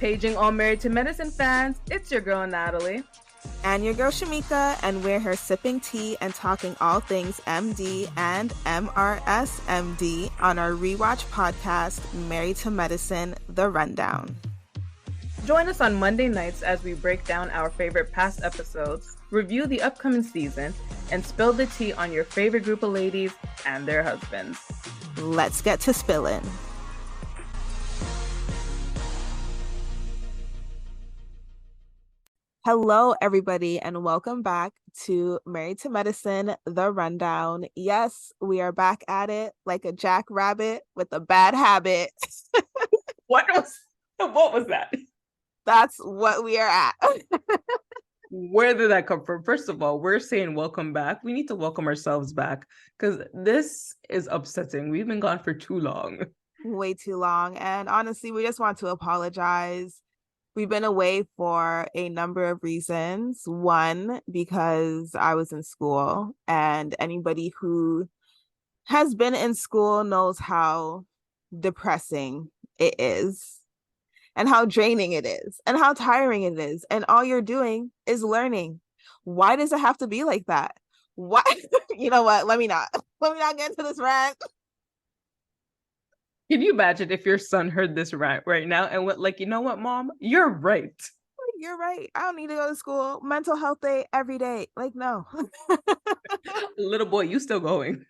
Paging all Married to Medicine fans, it's your girl Natalie. And your girl Shimeika, and we're here sipping tea and talking all things MD and MRSMD on our rewatch podcast, Married to Medicine, The Rundown. Join us on Monday nights as we break down our favorite past episodes, review the upcoming season, and spill the tea on your favorite group of ladies and their husbands. Let's get to spilling. Hello, everybody, and welcome back to Married to Medicine, The Rundown. Yes, we are back at it like a jackrabbit with a bad habit. What was that? That's what we are at. Where did that come from? First of all, we're saying welcome back. We need to welcome ourselves back because this is upsetting. We've been gone for too long. Way too long. And honestly, we just want to apologize. We've been away for a number of reasons. One, because I was in school, and anybody who has been in school knows how depressing it is, and how draining it is, and how tiring it is. And all you're doing is learning. Why does it have to be like that? Why? You know what? Let me not get into this rant. Can you imagine if your son heard this rant right now and went like, you know what, Mom? You're right. You're right. I don't need to go to school. Mental health day every day. Like, no. Little boy, you still going.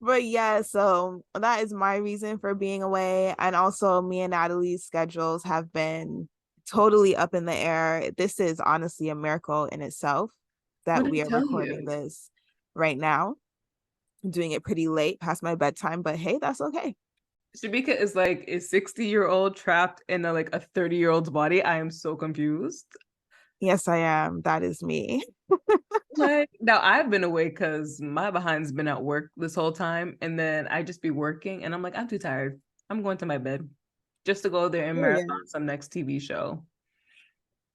But yeah, so that is my reason for being away. And also me and Natalie's schedules have been totally up in the air. This is honestly a miracle in itself that we are recording this right now. I'm doing it pretty late past my bedtime, but hey, that's okay. Shimeika is like a 60-year-old trapped in a 30-year-old's body. I am so confused. Yes, I am. That is me. Now I've been away because my behind's been at work this whole time, and then I just be working, and I'm like, I'm too tired. I'm going to my bed just to go there and marathon some next TV show.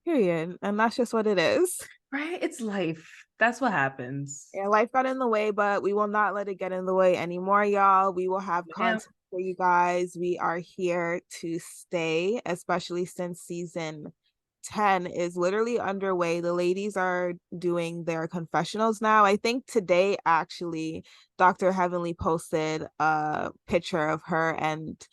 Period. And that's just what it is. Right? It's life. That's what happens. Yeah, life got in the way, but we will not let it get in the way anymore, y'all. We will have content for you guys. We are here to stay, especially since season 10 is literally underway. The ladies are doing their confessionals now. I think today, actually, Dr. Heavenly posted a picture of her and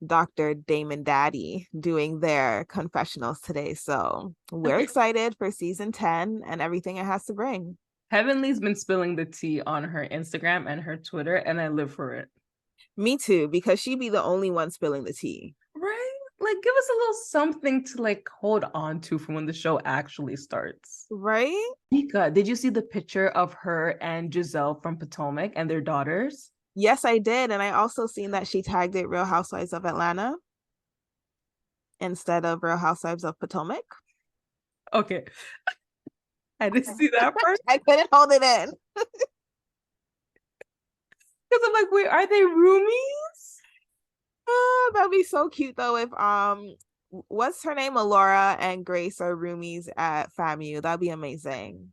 Dr. Damon Daddy doing their confessionals today. So we're excited for season 10 and everything it has to bring. Heavenly's been spilling the tea on her Instagram and her Twitter, and I live for it. Me too, because she be the only one spilling the tea. Right? Give us a little something to hold on to from when the show actually starts. Right? Mika, did you see the picture of her and Giselle from Potomac and their daughters? Yes, I did. And I also seen that she tagged it Real Housewives of Atlanta instead of Real Housewives of Potomac. Okay. I didn't see that part. I couldn't hold it in. Because I'm like, wait, are they roomies? Oh, that'd be so cute though if what's her name? Alora and Grace are roomies at FAMU. That'd be amazing.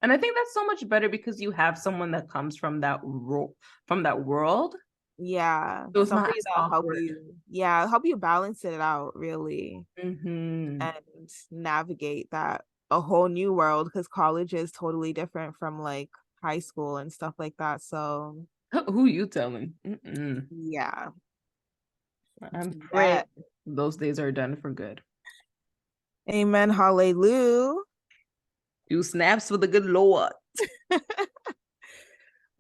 And I think that's so much better because you have someone that comes from that world. Yeah. So it's not help you. Yeah, help you balance it out, really. Mm-hmm. And navigate that a whole new world, because college is totally different from high school and stuff like that. So who you telling? Yeah. I'm praying those days are done for good. Amen. Hallelujah. You snaps with the good Lord.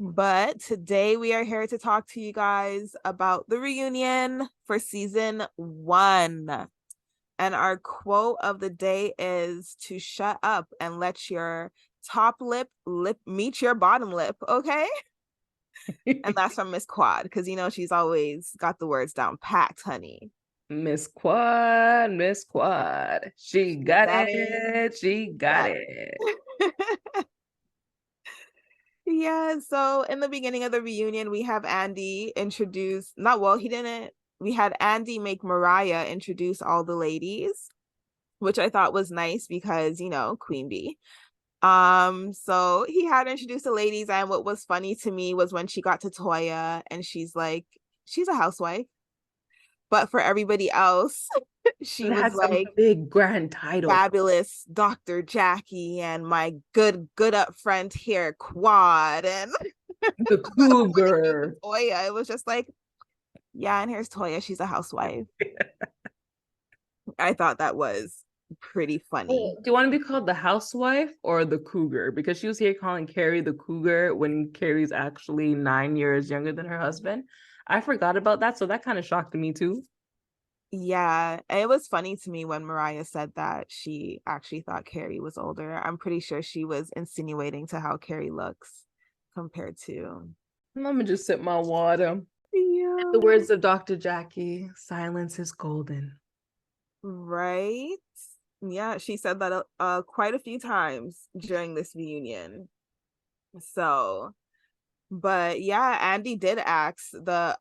But today we are here to talk to you guys about the reunion for season 1. And our quote of the day is to shut up and let your top lip meet your bottom lip, okay? And that's from Miss Quad, because she's always got the words down packed, honey. Miss Quad. She got it. She got it. Yeah, so in the beginning of the reunion, we have Andy introduce, we had Andy make Mariah introduce all the ladies, which I thought was nice because, Queen Bee. So he had introduced the ladies, and what was funny to me was when she got to Toya and she's like, she's a housewife. but for everybody else, she It was had some like big grand title. fabulous Dr. Jackie and my good up friend here, Quad. And The when it came to cougar. Toya, it was just like, yeah, and here's Toya. She's a housewife. I thought that was pretty funny. Do you want to be called the housewife or the cougar? Because she was here calling Kari the cougar when Kari's actually 9 years younger than her husband. I forgot about that, so that kind of shocked me too. Yeah, it was funny to me when Mariah said that she actually thought Kari was older. I'm pretty sure she was insinuating to how Kari looks compared to. Let me just sip my water. Yeah. The words of Dr. Jackie, silence is golden. Right? Yeah, she said that quite a few times during this reunion. So, but yeah, Andy did ask the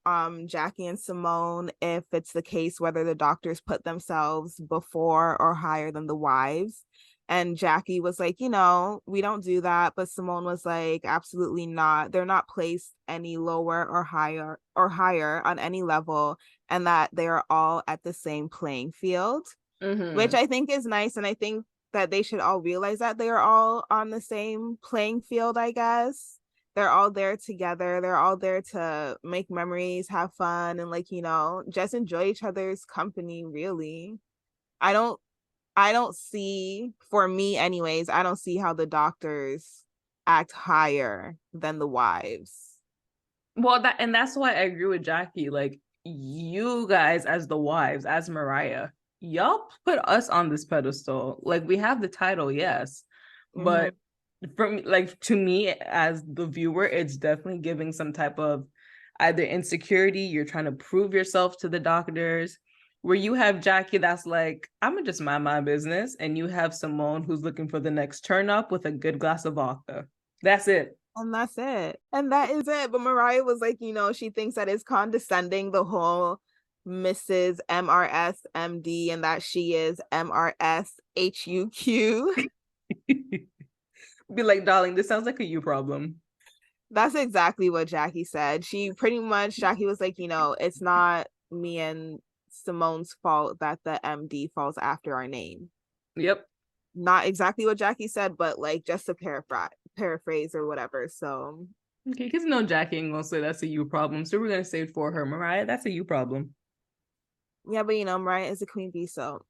Jackie and Simone if it's the case whether the doctors put themselves before or higher than the wives. And Jackie was like, we don't do that. But Simone was like, absolutely not. They're not placed any lower or higher on any level, and that they are all at the same playing field, which I think is nice. And I think that they should all realize that they are all on the same playing field, I guess. They're all there together. They're all there to make memories, have fun, and just enjoy each other's company, really. I don't I don't see, for me anyways, I don't see how the doctors act higher than the wives. Well, that's why I agree with Jackie. Like, you guys as the wives, as Mariah, y'all put us on this pedestal. Like, we have the title, yes, but from like, to me as the viewer, it's definitely giving some type of either insecurity. You're trying to prove yourself to the doctors. Where you have Jackie that's like, I'm gonna just mind my business, and you have Simone who's looking for the next turn up with a good glass of vodka. That's it. And that's it. And that is it. But Mariah was like, she thinks that it's condescending, the whole Mrs. MRS MD, and that she is MRS HUQ. Be like, darling, this sounds like a you problem. That's exactly what Jackie said. Jackie was like, it's not me and Simone's fault that the MD falls after our name. Yep. Not exactly what Jackie said, but like just to paraphrase or whatever. So Okay, because no, Jackie ain't gonna say that's a you problem. So we're gonna say it for her. Mariah, that's a you problem. yeah, but Mariah is a queen bee, so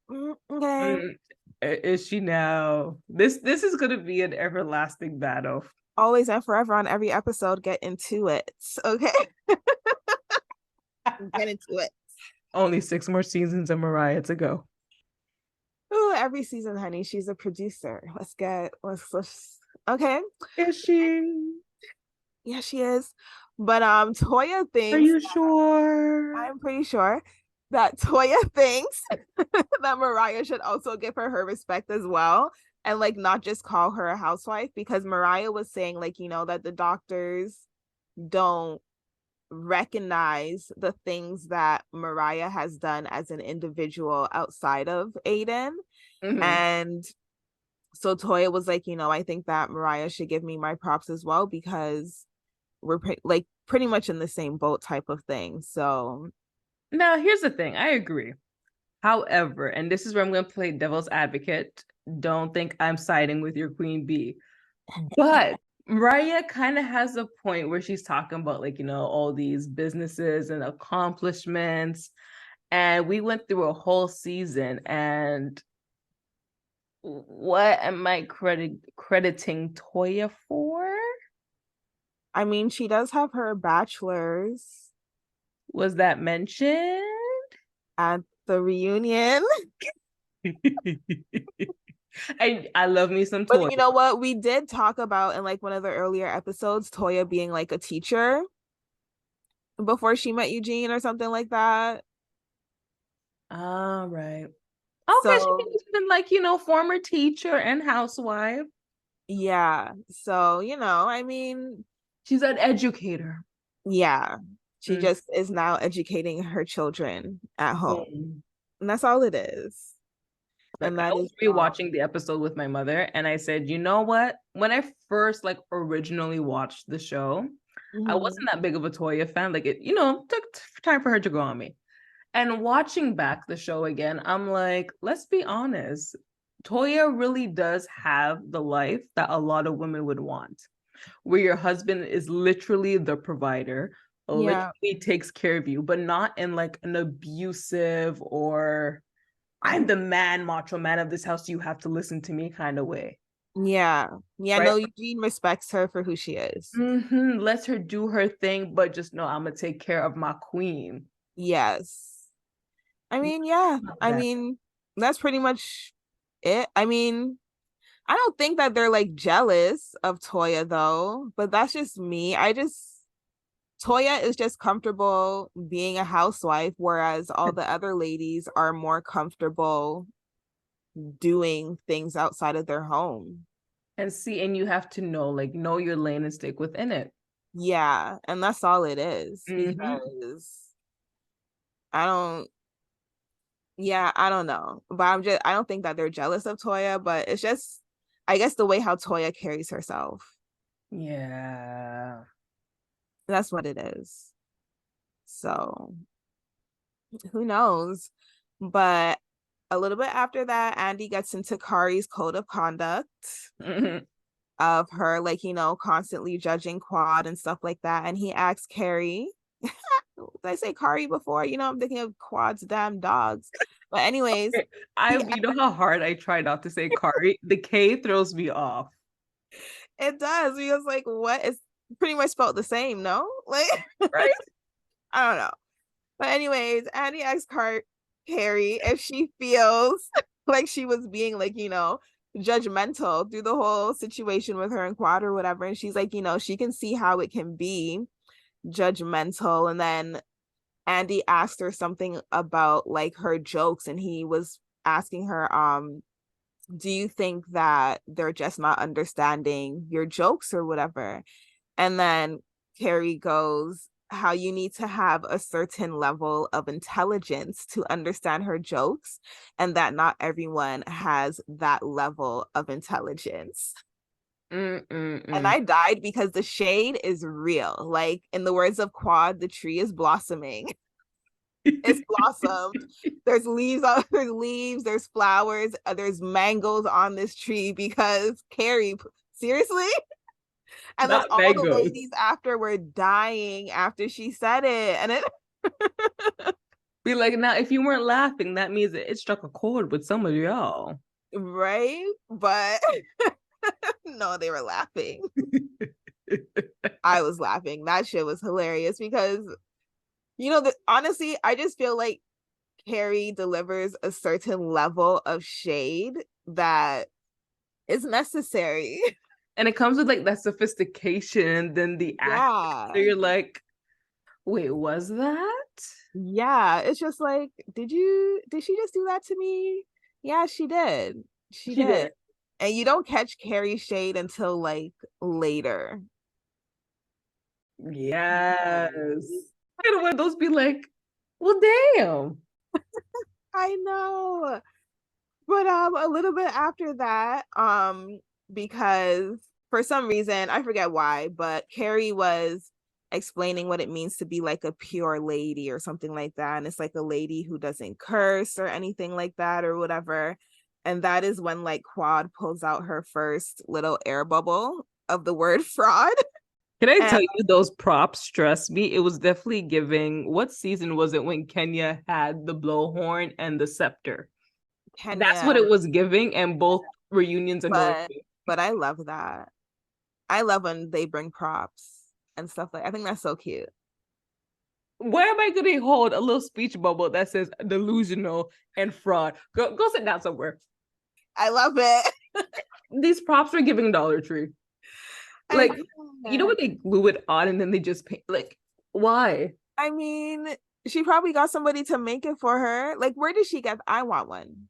okay. Is she now? This is gonna be an everlasting battle. Always and forever on every episode, get into it. Okay. Get into it. Only 6 more seasons of Mariah to go. Ooh, every season, honey. She's a producer. Let's okay. Is she? Yeah, she is. But Toya Are thinks, you sure? I'm pretty sure that Toya thinks that Mariah should also give her respect as well, and like not just call her a housewife, because Mariah was saying that the doctors don't recognize the things that Mariah has done as an individual outside of Aiden. And so Toya was like, I think that Mariah should give me my props as well, because we're pretty much in the same boat type of thing. So now here's the thing. I agree. However, and this is where I'm going to play devil's advocate. Don't think I'm siding with your queen bee. But Mariah kind of has a point where she's talking about all these businesses and accomplishments. And we went through a whole season, and what am I crediting Toya for? I mean, she does have her bachelor's. Was that mentioned at the reunion? I love me some Toya. But you know what? We did talk about in one of the earlier episodes, Toya being a teacher before she met Eugene or something like that. All right. Okay, so, she's been former teacher and housewife. Yeah. So, I mean, she's an educator. Yeah. She just is now educating her children at home. And that's all it is. And I was rewatching the episode with my mother, and I said, you know what? When I first originally watched the show, I wasn't that big of a Toya fan. It took time for her to grow on me. And watching back the show again, I'm like, let's be honest. Toya really does have the life that a lot of women would want, where your husband is literally the provider, Yeah. literally takes care of you, but not in like an abusive or I'm the man, macho man of this house, you have to listen to me kind of way. Yeah. Yeah, Right? no, Eugene respects her for who she is. Lets her do her thing, but just know I'm gonna take care of my queen. Yes. I mean, yeah. I That. mean, that's pretty much it. I mean, I don't think that they're like jealous of Toya though, but that's just me. Toya is just comfortable being a housewife, whereas all the other ladies are more comfortable doing things outside of their home. And see, and you have to know, like, know your lane and stick within it. Yeah, and that's all it is Mm-hmm. because I don't, yeah, I don't know. But I don't think that they're jealous of Toya, but it's just, I guess, the way how Toya carries herself. Yeah. That's what it is. So who knows? But a little bit after that, Andy gets into Kari's code of conduct Mm-hmm. of her, like, constantly judging Quad and stuff like that. And he asks Kari, did I say Kari before? I'm thinking of Quad's damn dogs. But anyways, You know how hard I try not to say Kari? The K throws me off. it does. Because like, what is pretty much spelled the same, no? Like, Right? I don't know. But anyways, Andy asks Kari if she feels like she was being like, judgmental through the whole situation with her and Quad or whatever. And she's like, she can see how it can be judgmental. And then Andy asked her something about like her jokes, and he was asking her, do you think that they're just not understanding your jokes or whatever? And then Kari goes, how you need to have a certain level of intelligence to understand her jokes, and that not everyone has that level of intelligence. And Mm-mm-mm. I died because the shade is real. Like, in the words of Quad, the tree is blossoming. It's blossomed. There's leaves, there's flowers, there's mangoes on this tree because Kari, seriously? And then Not all the mangoes. ladies after were dying after she said it. And it, Be like, now, if you weren't laughing, that means it struck a chord with some of y'all. right? But no, they were laughing. I was laughing. That shit was hilarious because, honestly, I just feel like Kari delivers a certain level of shade that is necessary. And it comes with like that sophistication and then the act. So Yeah. you're like, wait, was that? Yeah. It's just like, did she just do that to me? Yeah, she did. She She did. did. And you don't catch Carrie shade until like later. Yes. And when those be like, well, damn. I know. But a little bit after that, because for some reason, I forget why, but Carrie was explaining what it means to be like a pure lady or something like that. And it's like a lady who doesn't curse or anything like that or whatever. And that is when like Quad pulls out her first little air bubble of the word fraud. Can I And tell you those props stress me? It was definitely giving. What season was it when Kenya had the blowhorn and the scepter? That's what Kenya, it was giving, and both reunions annoyed but me. but I love that. I love when they bring props and stuff like I think that's so cute. Where am I going to hold a little speech bubble that says delusional and fraud? Go sit down somewhere. I love it. These props are giving Dollar Tree. I Like, you know when they glue it on and then they just paint? Like, why? I mean, she probably got somebody to make it for her. Like, where did she get? I want one.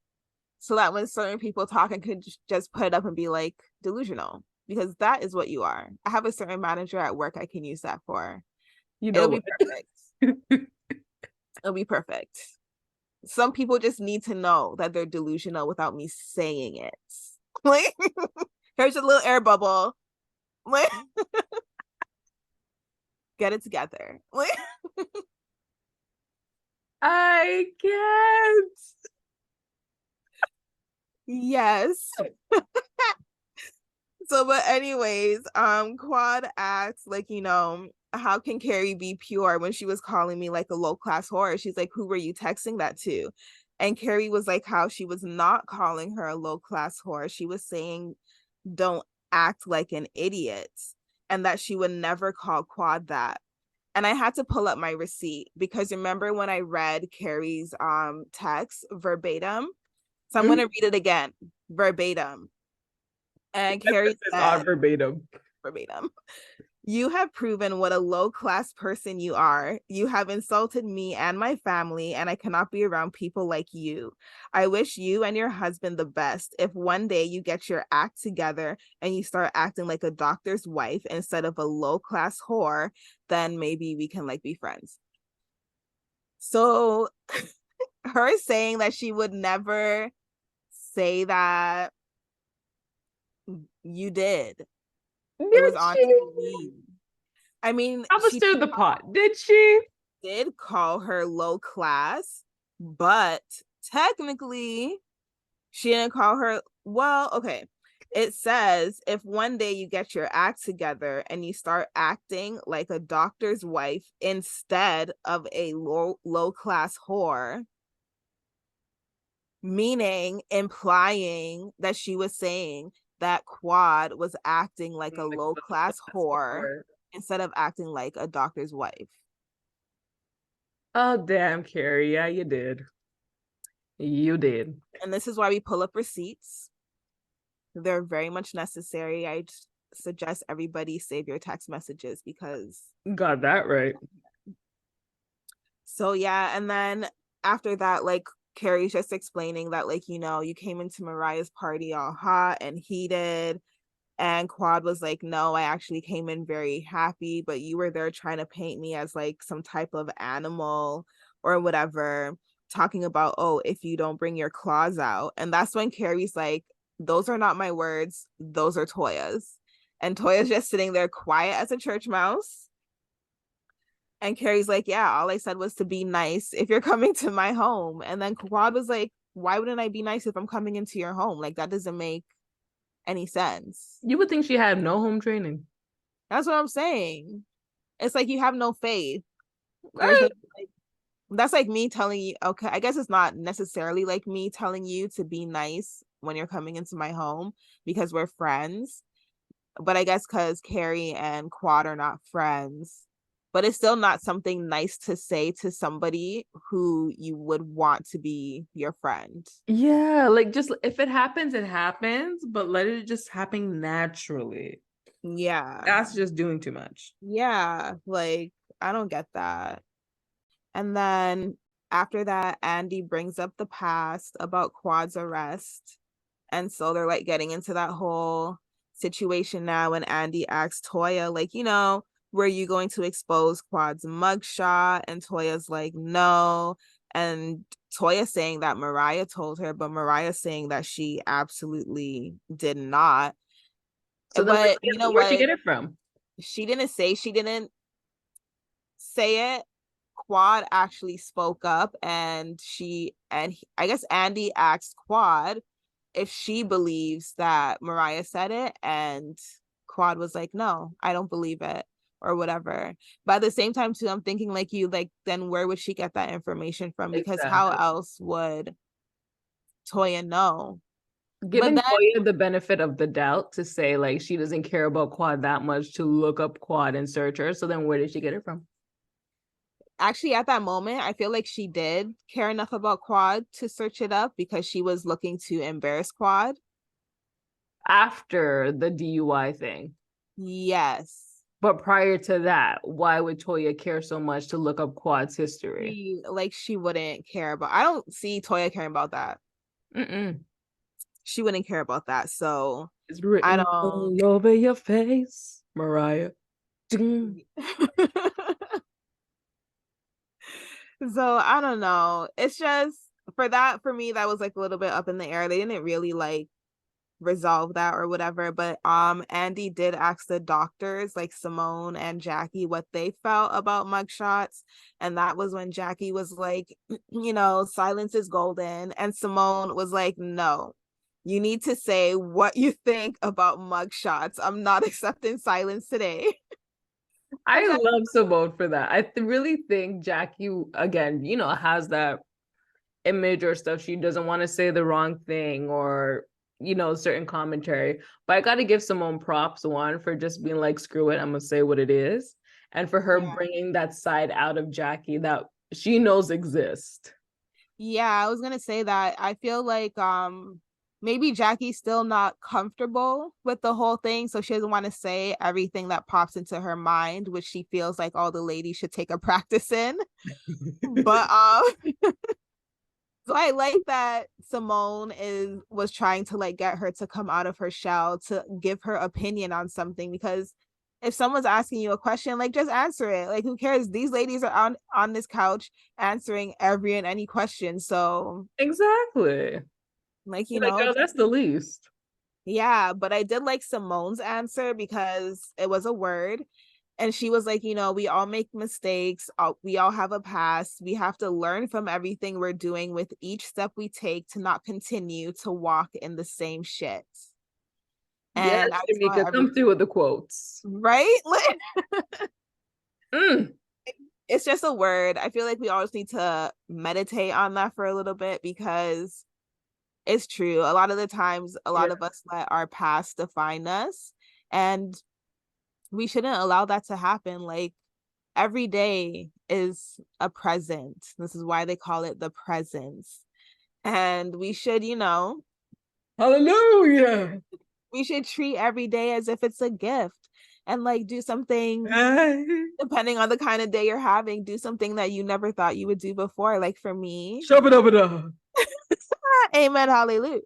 So that when certain people talk and could just put it up and be like delusional, because that is what you are. I have a certain manager at work I can use that for. You It'll know be perfect. what? It'll be perfect. Some people just need to know that they're delusional without me saying it. Like, here's a little air bubble. Like, get it together. Like, I can't. Yes. So, but anyways, Quad asks, like, how can Kari be pure when she was calling me like a low-class whore? She's like, who were you texting that to? And Kari was like, how she was not calling her a low-class whore. She was saying, don't act like an idiot, and that she would never call Quad that. And I had to pull up my receipt because remember when I read Kari's text verbatim? So I'm gonna read it again, verbatim. And Kari Emphasis on said, verbatim. verbatim, you have proven what a low-class person you are. You have insulted me and my family, and I cannot be around people like you. I wish you and your husband the best. If one day you get your act together and you start acting like a doctor's wife instead of a low-class whore, then maybe we can like be friends. So her saying that she would never say that, you did. It was Did on she? TV. I mean, I was she stirred the pot. Did she? did call her low class, but technically she didn't call her, well, okay. It says if one day you get your act together and you start acting like a doctor's wife instead of a low class whore, meaning implying that she was saying that Quad was acting like a Like low the class whore whore. instead of acting like a doctor's wife. Oh, damn, Kari. Yeah, you did. You did. And this is why we pull up receipts. They're very much necessary. I suggest everybody save your text messages because. Got that right. So yeah, and then after that, like Kari's just explaining that, like, you came into Mariah's party all hot and heated. And Quad was like, no, I actually came in very happy, but you were there trying to paint me as like some type of animal or whatever, talking about, oh, if you don't bring your claws out. And that's when Kari's like, those are not my words, those are Toya's. And Toya's just sitting there quiet as a church mouse. And Kari's like, yeah, all I said was to be nice if you're coming to my home. And then Quad was like, why wouldn't I be nice if I'm coming into your home? Like, that doesn't make any sense. You would think she had no home training. That's what I'm saying. It's like you have no faith. There's no, Right? like, that's like me telling you, okay, I guess it's not necessarily like me telling you to be nice when you're coming into my home because we're friends. But I guess because Kari and Quad are not friends, but it's still not something nice to say to somebody who you would want to be your friend. Yeah, like just if it happens, it happens, but let it just happen naturally. Yeah. That's just doing too much. Yeah. Like, I don't get that. And then after that, Andy brings up the past about Quad's arrest. And so they're like getting into that whole situation now. And Andy asks Toya, like, were you going to expose Quad's mugshot? And Toya's like, no. And Toya saying that Mariah told her, but Mariah saying that she absolutely did not. So then But you know where'd she what? get it from? She didn't say it. Quad actually spoke up, and I guess Andy asked Quad if she believes that Mariah said it, and Quad was like, no, I don't believe it or whatever. But at the same time too, I'm thinking like you, like, then where would she get that information from? Because how Exactly. else would Toya know? But Giving then Toya the benefit of the doubt to say like she doesn't care about Quad that much to look up Quad and search her. So then where did she get it from? actually at that moment, I feel like she did care enough about Quad to search it up because she was looking to embarrass Quad. After the DUI thing. Yes. But prior to that, why would Toya care so much to look up Quad's history? She wouldn't care about, I don't see Toya caring about that. Mm-mm. She wouldn't care about that. So It's I written don't. all over your face, Mariah. So I don't know. It's just for me, that was like a little bit up in the air. They didn't really like resolve that or whatever. But Andy did ask the doctors, like Simone and Jackie, what they felt about mugshots. And that was when Jackie was like, silence is golden. And Simone was like, no, you need to say what you think about mugshots. I'm not accepting silence today. I love Simone for that. I really think Jackie, again, has that image or stuff. She doesn't want to say the wrong thing or, certain commentary. But I got to give Simone props, one, for just being like, screw it, I'm going to say what it is. And for her bringing that side out of Jackie that she knows exists. Yeah, I was going to say that. I feel like maybe Jackie's still not comfortable with the whole thing, so she doesn't want to say everything that pops into her mind, which she feels like all the ladies should take a practice in. But so I like that Simone was trying to like get her to come out of her shell to give her opinion on something, because if someone's asking you a question, like just answer it. Like who cares? These ladies are on this couch answering every and any question. So exactly. like, Like, girl, that's the least. yeah, but I did like Simone's answer because it was a word. And she was like, we all make mistakes. We all have a past. We have to learn from everything we're doing with each step we take to not continue to walk in the same shit. Yes, And I Shimeika, come through with the quotes. right? Mm. It's just a word. I feel like we always need to meditate on that for a little bit, because it's true. A lot of the times, a lot of us let our past define us. And we shouldn't allow that to happen. Like every day is a present. This is why they call it the presence. And we should, Hallelujah. we should treat every day as if it's a gift, and like do something depending on the kind of day you're having, do something that you never thought you would do before. Like for me, amen, hallelujah.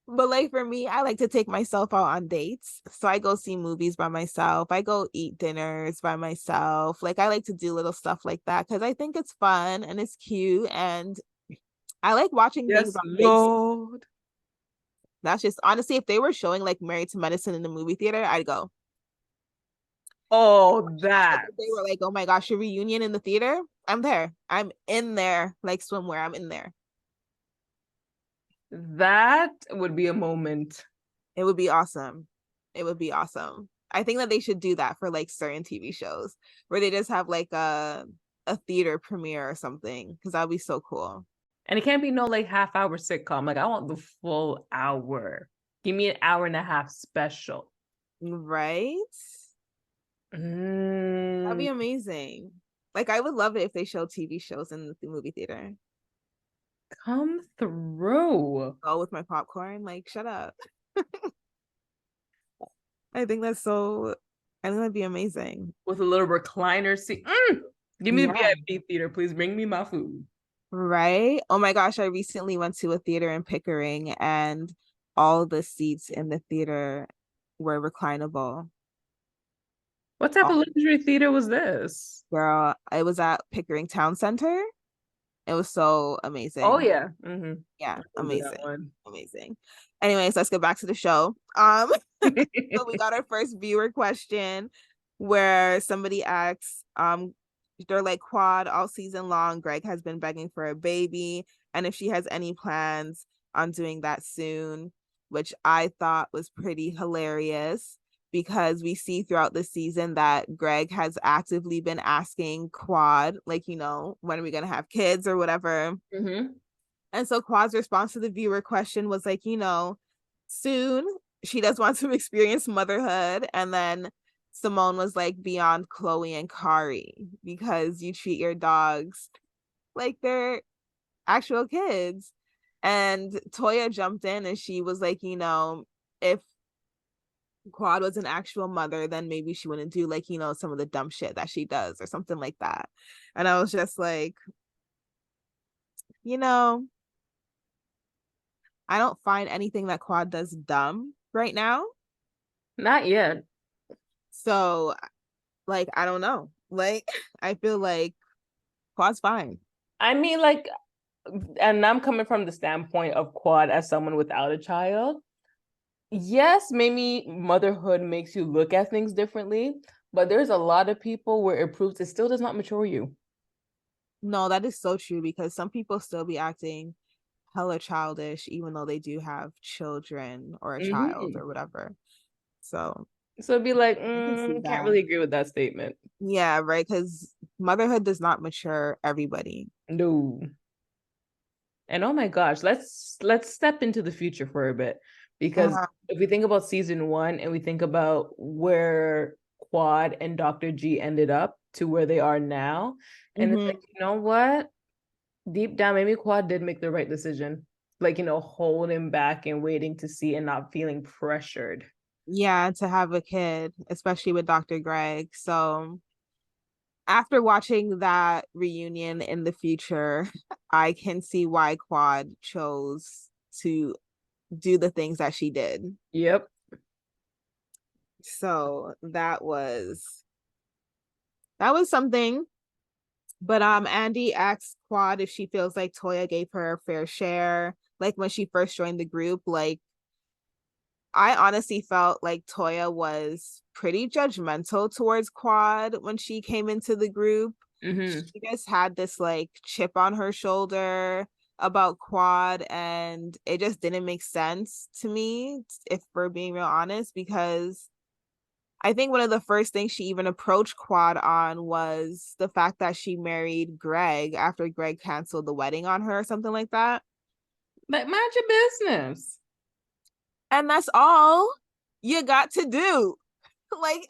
But like for me, I like to take myself out on dates. So I go see movies by myself. I go eat dinners by myself. Like I like to do little stuff like that because I think it's fun and it's cute. And I like watching things Yes, on big. Lord. That's just honestly, if they were showing like Married to Medicine in the movie theater, I'd go. Oh, Like that. if they were like, oh my gosh, a reunion in the theater, I'm there. I'm in there like swimwear. I'm in there. That would be a moment. It would be awesome. It would be awesome. I think that they should do that for like certain TV shows where they just have like a theater premiere or something, because that would be so cool. And it can't be no like half-hour sitcom. Like I want the full hour. Give me an hour and a half special. Right? That'd be Mm. amazing. Like I would love it if they show TV shows in the movie theater. Come through. Go with my popcorn. Like, shut up. I think that's so. I think that'd be amazing. With a little recliner seat. Give me a VIP theater, please. Bring me my food. Right? Oh my gosh, I recently went to a theater in Pickering and all the seats in the theater were reclinable. What type of Oh, luxury theater was this? girl, it was at Pickering Town Center. It was so Oh amazing. yeah. Mm-hmm. Yeah, That amazing. one. Amazing. Anyways, let's get back to the show. So we got our first viewer question where somebody asks, they're like, Quad, all season long, Greg has been begging for a baby, and if she has any plans on doing that soon, which I thought was pretty hilarious, because we see throughout the season that Greg has actively been asking Quad, like, when are we gonna have kids or whatever. Mm-hmm. And so Quad's response to the viewer question was like, soon. She does want to experience motherhood. And then Simone was like, beyond Chloe and Kari, because you treat your dogs like they're actual kids. And Toya jumped in and she was like, if Quad was an actual mother, then maybe she wouldn't do like, some of the dumb shit that she does or something like that. And I was just like, you know, I don't find anything that Quad does dumb right now. Not yet. So, like, I don't know. Like, I feel like Quad's fine. I mean, like, and I'm coming from the standpoint of Quad as someone without a child. Yes, maybe motherhood makes you look at things differently, but there's a lot of people where it proves it still does not mature you. No, that is so true because some people still be acting hella childish, even though they do have children or a child Hmm. or whatever. So So it'd be like, I can see can't that. really agree with that statement. Yeah, right. Because motherhood does not mature everybody. No. And oh my gosh, let's step into the future for a bit because Uh-huh. if we think about season one and we think about where Quad and Dr. G ended up to where they are now, and it's like, Hmm. you know what? Deep down, maybe Quad did make the right decision. Like, holding back and waiting to see and not feeling pressured. Yeah, to have a kid, especially with Dr. Greg. So after watching that reunion in the future, I can see why Quad chose to do the things that she did. Yep. So that was something. But Andy asked Quad if she feels like Toya gave her a fair share. Like when she first joined the group, like I honestly felt like Toya was pretty judgmental towards Quad when she came into the group. Mm-hmm. She just had this like chip on her shoulder about Quad, and it just didn't make sense to me, if we're being real honest, because I think one of the first things she even approached Quad on was the fact that she married Greg after Greg canceled the wedding on her or something like that. But mind your business. And that's all you got to do. Like,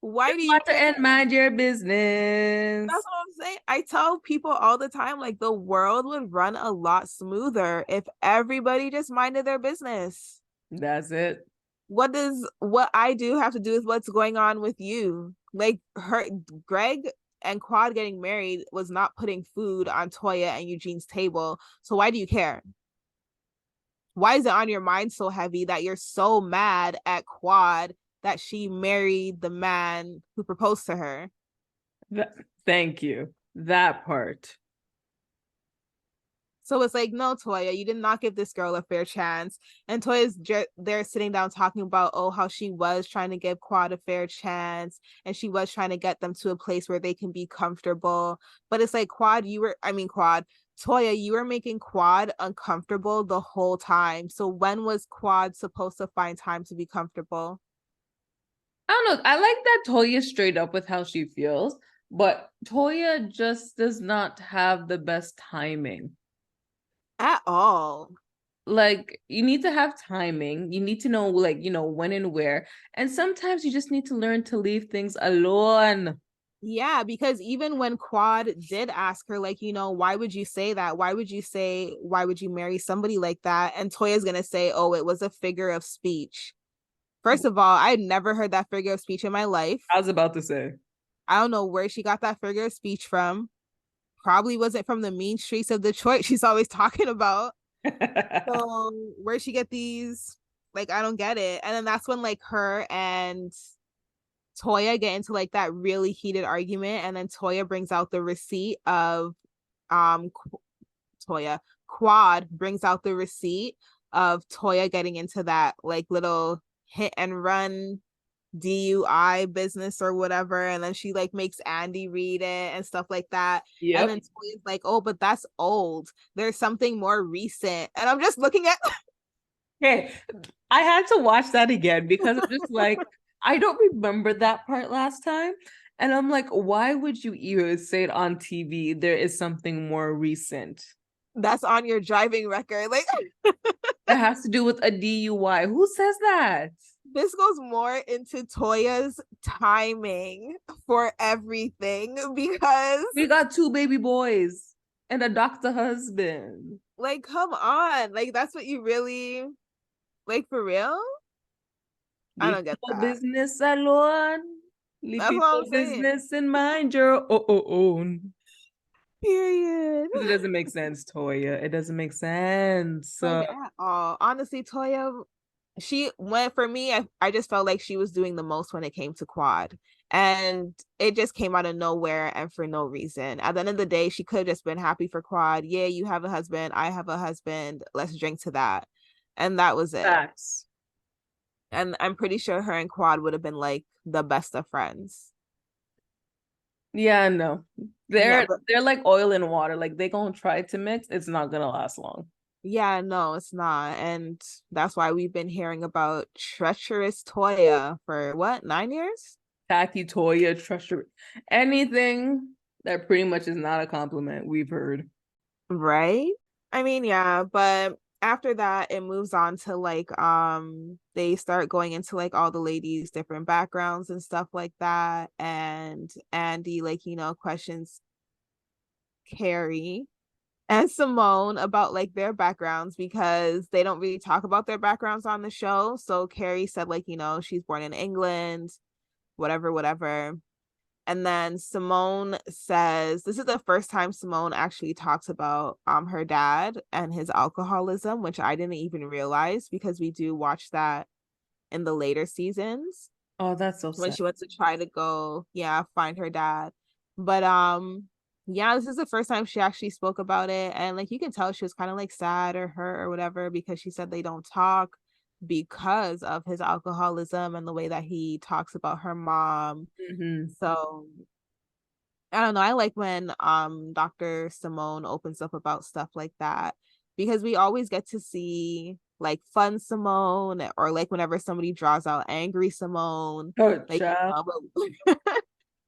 why Just do you want to care? and mind your That's business. what I'm saying. I tell people all the time, like, the world would run a lot smoother if everybody just minded their business. That's it. What does what I do have to do with what's going on with you? Like, her, Greg and Quad getting married was not putting food on Toya and Eugene's table. So why do you care? Why is it on your mind so heavy that you're so mad at Quad that she married the man who proposed to her? Thank you. That part. So it's like, no, Toya, you did not give this girl a fair chance. And Toya's there sitting down talking about, oh, how she was trying to give Quad a fair chance and she was trying to get them to a place where they can be comfortable. But it's like, Quad, Toya, you were making Quad uncomfortable the whole time. So when was Quad supposed to find time to be comfortable? I don't know. I like that Toya straight up with how she feels, but Toya just does not have the best timing. At all. Like, you need to have timing. You need to know, like, when and where. And sometimes you just need to learn to leave things alone. Yeah, because even when Quad did ask her, like, why would you say that? Why would you marry somebody like that? And Toya's gonna say, oh, it was a figure of speech. First of all, I had never heard that figure of speech in my life. I was about to say. I don't know where she got that figure of speech from. Probably wasn't from the mean streets of Detroit she's always talking about. So where she get these? Like, I don't get it. And then that's when like her and Toya get into like that really heated argument, and then Toya brings out the receipt of um Toya Quad brings out the receipt of Toya getting into that like little hit and run DUI business or whatever, and then she like makes Andy read it and stuff like that. And Yep. then Toya's like, "Oh, but that's old. There's something more recent." And I'm just looking at Okay. I had to watch that again because I'm just like, I don't remember that part last time. And I'm like, why would you even say it on TV? There is something more recent. that's on your driving record. Like, That has to do with a DUI. Who says that? this goes more into Toya's timing for everything because, We got two baby boys and a doctor husband. like, come on. Like, that's what you really, like, for real? I Leave don't get your that. business alone. Leave That's what I'm your saying. business and mind your own. Period. It doesn't make sense, Toya. It doesn't make sense. Like, at all. Honestly, Toya, she went for me. I just felt like she was doing the most when it came to Quad. And it just came out of nowhere and for no reason. At the end of the day, she could have just been happy for Quad. Yeah, you have a husband. I have a husband. Let's drink to that. and that was it. Facts. And I'm pretty sure her and Quad would have been like the best of friends. Yeah, no. Yeah, They're but they're like oil and water. Like they gonna try to mix, it's not gonna last long. yeah, no, it's not. And that's why we've been hearing about treacherous Toya for what, 9 years? Tacky Toya, treachery, anything that pretty much is not a compliment, we've heard. Right? I mean, yeah, but after that it moves on to like they start going into like all the ladies' different backgrounds and stuff like that. And Andy, like, questions Kari and Simone about like their backgrounds because they don't really talk about their backgrounds on the show. So Kari said, like, she's born in England, whatever, whatever. And then Simone says this is the first time Simone actually talks about her dad and his alcoholism, which I didn't even realize because we do watch that in the later seasons Oh, that's so when sad. she went to try to go, yeah, find her dad. But yeah, this is the first time she actually spoke about it. And like you can tell she was kind of like sad or hurt or whatever because she said they don't talk because of his alcoholism and the way that he talks about her mom. Mm-hmm. So I don't know. I like when Dr. Simone opens up about stuff like that because we always get to see like fun Simone or like whenever somebody draws out angry Simone, Oh, like child.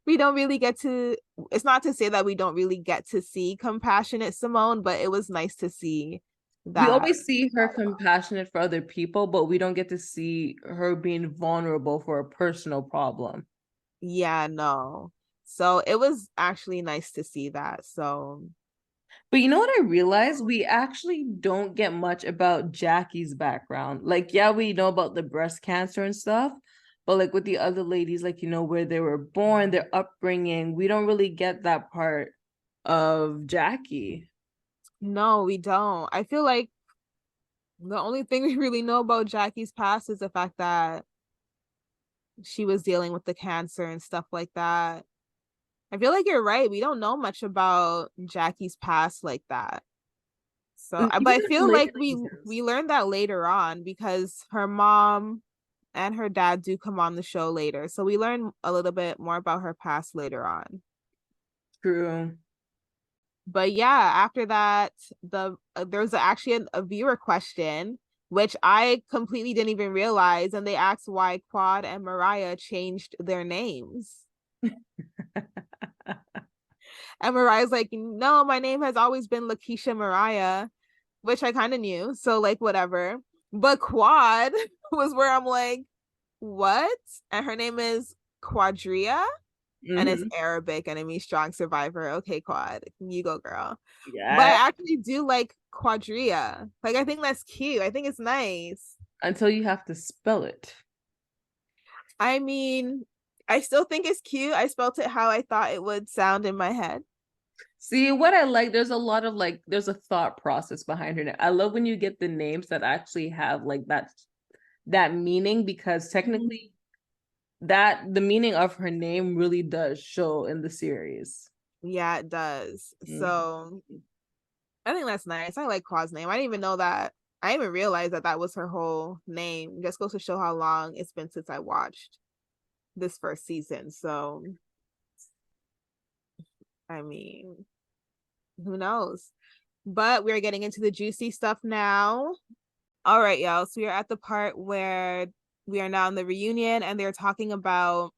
we don't really get to, it's not to say that we don't really get to see compassionate Simone, but it was nice to see We that. always see her compassionate for other people, but we don't get to see her being vulnerable for a personal problem. Yeah, no. So it was actually nice to see that. So But you know what I realized? We actually don't get much about Jackie's background. Like, yeah, we know about the breast cancer and stuff, but like with the other ladies, like, where they were born, their upbringing, we don't really get that part of Jackie. no, we don't. I feel like the only thing we really know about Jackie's past is the fact that she was dealing with the cancer and stuff like that. I feel like you're right. We don't know much about Jackie's past like that. So, And but even I in feel later like we seasons. we learned that later on because her mom and her dad do come on the show later. So we learn a little bit more about her past later on. True. But yeah, after that, there was actually a viewer question which I completely didn't even realize, and they asked why Quad and Mariah changed their names. And Mariah's like, no, my name has always been Lakeisha Mariah, which I kind of knew. So, like, whatever. But Quad was where I'm like, what? And her name is Quadria, and it's Hmm. Arabic, and it means strong survivor. Okay, Quad, you go, girl. But Yeah. I actually do like Quadria. Like, I think that's cute. I think it's nice. Until you have to spell it. I mean, I still think it's cute. I spelt it how I thought it would sound in my head. See, what I like, there's a lot of like, there's a thought process behind her name. I love when you get the names that actually have like that meaning because technically that the meaning of her name really does show in the series. Yeah, it does. Mhm. So I think that's nice. I like Qua's name. I didn't even know that. I didn't even realize that that was her whole name. Just goes to show how long it's been since I watched this first season. So, I mean, who knows? But we're getting into the juicy stuff now. All right, y'all. So we are at the part where we are now in the reunion and they're talking about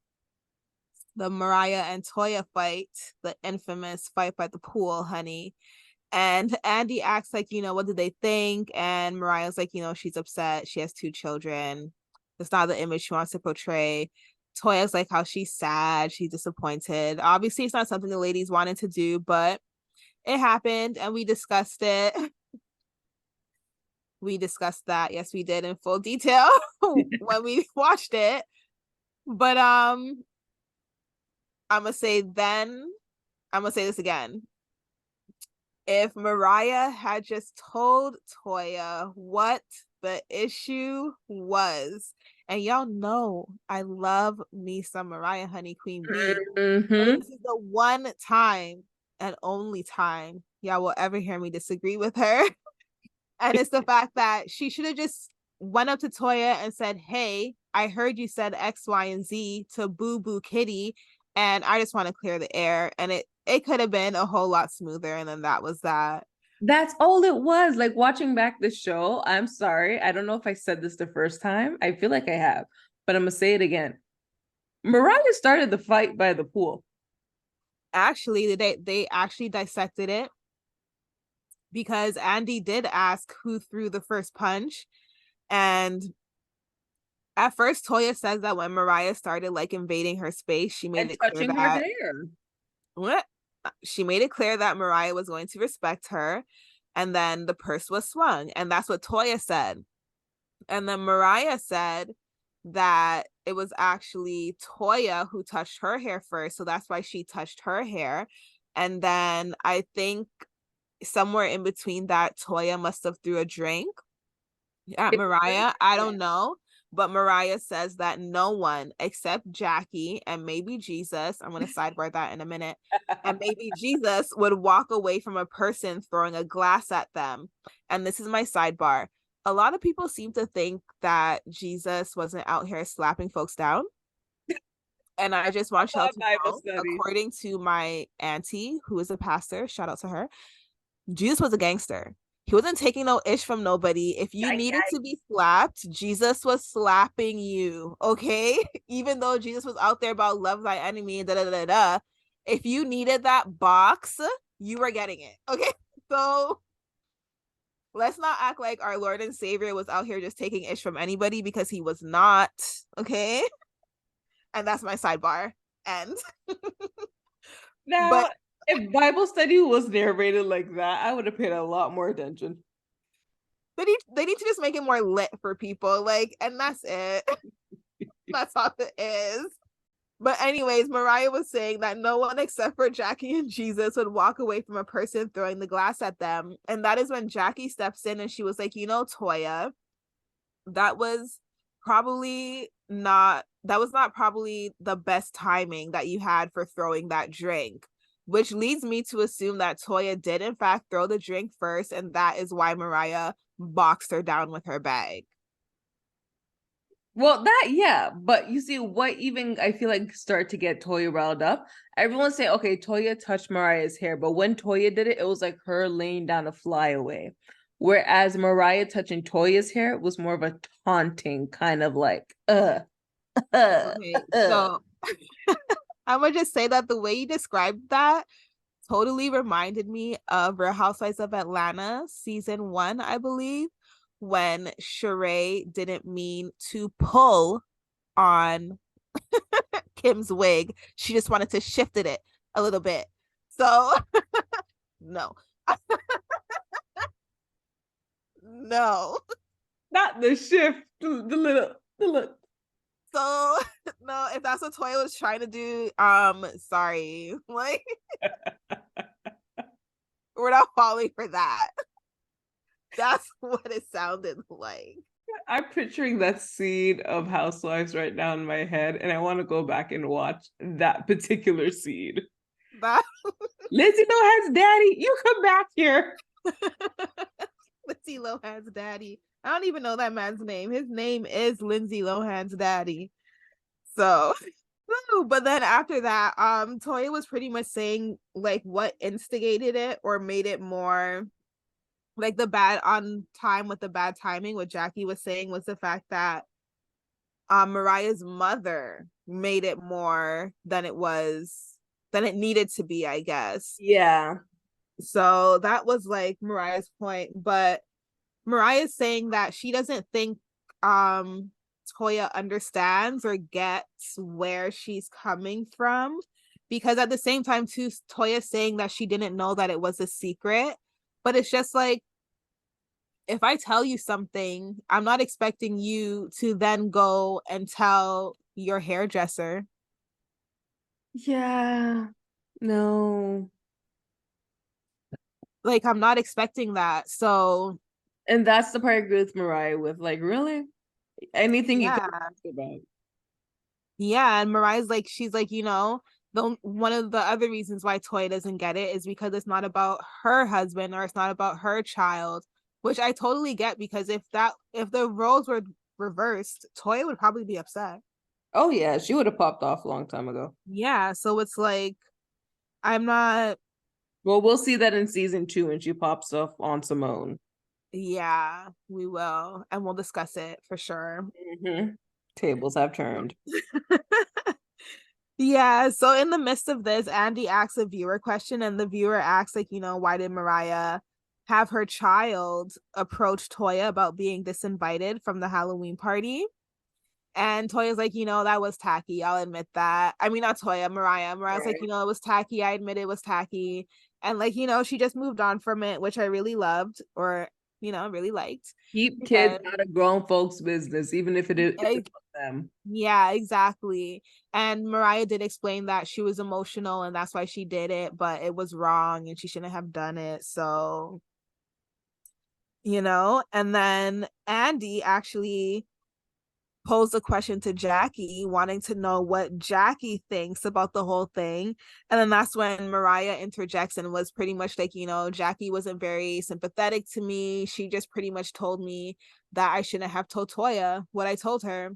the Mariah and Toya fight, the infamous fight by the pool, honey. And Andy acts like, what did they think? And Mariah's like, she's upset. She has two children. That's not the image she wants to portray. Toya's like how she's sad, she's disappointed. Obviously, it's not something the ladies wanted to do, but it happened and we discussed it. We discussed that. Yes, we did in full detail when we watched it. But I'm gonna say then, I'm gonna say this again. If Mariah had just told Toya what the issue was, and y'all know I love me some Mariah Honey Queen Bee, but Mm-hmm. this is the one time and only time y'all will ever hear me disagree with her. And it's the fact that she should have just went up to Toya and said, hey, I heard you said X, Y, and Z to Boo Boo Kitty, and I just want to clear the air. And it could have been a whole lot smoother. And then that was that. That's all it was. Like watching back the show, I'm sorry. I don't know if I said this the first time. I feel like I have, but I'm gonna say it again. Mariah started the fight by the pool. Actually, they actually dissected it because Andy did ask who threw the first punch. And at first, Toya says that when Mariah started like invading her space, she made And it clear touching her that hair. what she made it clear that Mariah was going to respect her. And then the purse was swung. And that's what Toya said. And then Mariah said that it was actually Toya who touched her hair first. So that's why she touched her hair. And then I think somewhere in between that, Toya must have threw a drink at Mariah. I don't know. But Mariah says that no one except Jackie and maybe Jesus, I'm going to sidebar that in a minute, and maybe Jesus would walk away from a person throwing a glass at them. And this is my sidebar. A lot of people seem to think that Jesus wasn't out here slapping folks down. And I just want y'all to know, according to my auntie, who is a pastor, shout out to her, Jesus was a gangster. He wasn't taking no ish from nobody. If you needed to be slapped, Jesus was slapping you, okay? Even though Jesus was out there about love thy enemy, da da da da. If you needed that box, you were getting it, okay? So let's not act like our Lord and Savior was out here just taking ish from anybody, because he was not, okay? And that's my sidebar. And now, but if Bible study was narrated like that, I would have paid a lot more attention. they need to just make it more lit for people, like, and that's it. That's all it is. But anyways, Mariah was saying that no one except for Jackie and Jesus would walk away from a person throwing the glass at them. And that is when Jackie steps in and she was like, you know, Toya, that was not probably the best timing that you had for throwing that drink, which leads me to assume that Toya did in fact throw the drink first, and that is why Mariah boxed her down with her bag. Well, that, yeah, but you see what even I feel like start to get Toya riled up. Everyone's saying, okay, Toya touched Mariah's hair, but when Toya did it, it was like her laying down a flyaway. Whereas Mariah touching Toya's hair was more of a taunting kind of like, Okay, so I'm gonna just say that the way you described that totally reminded me of Real Housewives of Atlanta season 1, I believe, when Sheree didn't mean to pull on Kim's wig. She just wanted to shift it a little bit. So no. No. Not the shift, the look. So no, if that's what Toya was trying to do, sorry. Like we're not falling for that. That's what it sounded like. I'm picturing that scene of Housewives right now in my head, and I want to go back and watch that particular scene. That Lindsay Lohan's daddy, you come back here. Lindsay Lohan's daddy. I don't even know that man's name. His name is Lindsay Lohan's daddy. So, but then after that, Toya was pretty much saying like what instigated it or made it more like the bad on time with the bad timing. What Jackie was saying was the fact that Mariah's mother made it more than it needed to be, I guess. Yeah. So that was like Mariah's point, but Mariah's saying that she doesn't think Toya understands or gets where she's coming from, because at the same time too, Toya's saying that she didn't know that it was a secret, but it's just like, if I tell you something, I'm not expecting you to then go and tell your hairdresser. Yeah. No. Like, I'm not expecting that. So, and that's the part I agree with Mariah with. Like, really? Anything you yeah. can ask about. Yeah, and Mariah's like, she's like, one of the other reasons why Toya doesn't get it is because it's not about her husband or it's not about her child which I totally get, because if the roles were reversed, Toya would probably be upset. Oh yeah, she would have popped off a long time ago. Yeah, so it's like I'm not. Well, we'll see that in season 2 when she pops off on Simone. Yeah, we will, and we'll discuss it for sure. Tables have turned. Yeah, so in the midst of this, Andy asks a viewer question, and the viewer asks, like, why did Mariah have her child approach Toya about being disinvited from the Halloween party? And Toya's like, that was tacky. I'll admit that. I mean, not Toya, Mariah. Mariah's like, Right. it was tacky. I admit it was tacky. And like, she just moved on from it, which I really loved, or, really liked. Keep kids And out of grown folks' business, even if it's about them. yeah, exactly. And Mariah did explain that she was emotional and that's why she did it, but it was wrong and she shouldn't have done it. So, and then Andy actually posed a question to Jackie, wanting to know what Jackie thinks about the whole thing. And then that's when Mariah interjects and was pretty much like, Jackie wasn't very sympathetic to me. She just pretty much told me that I shouldn't have told Toya what I told her.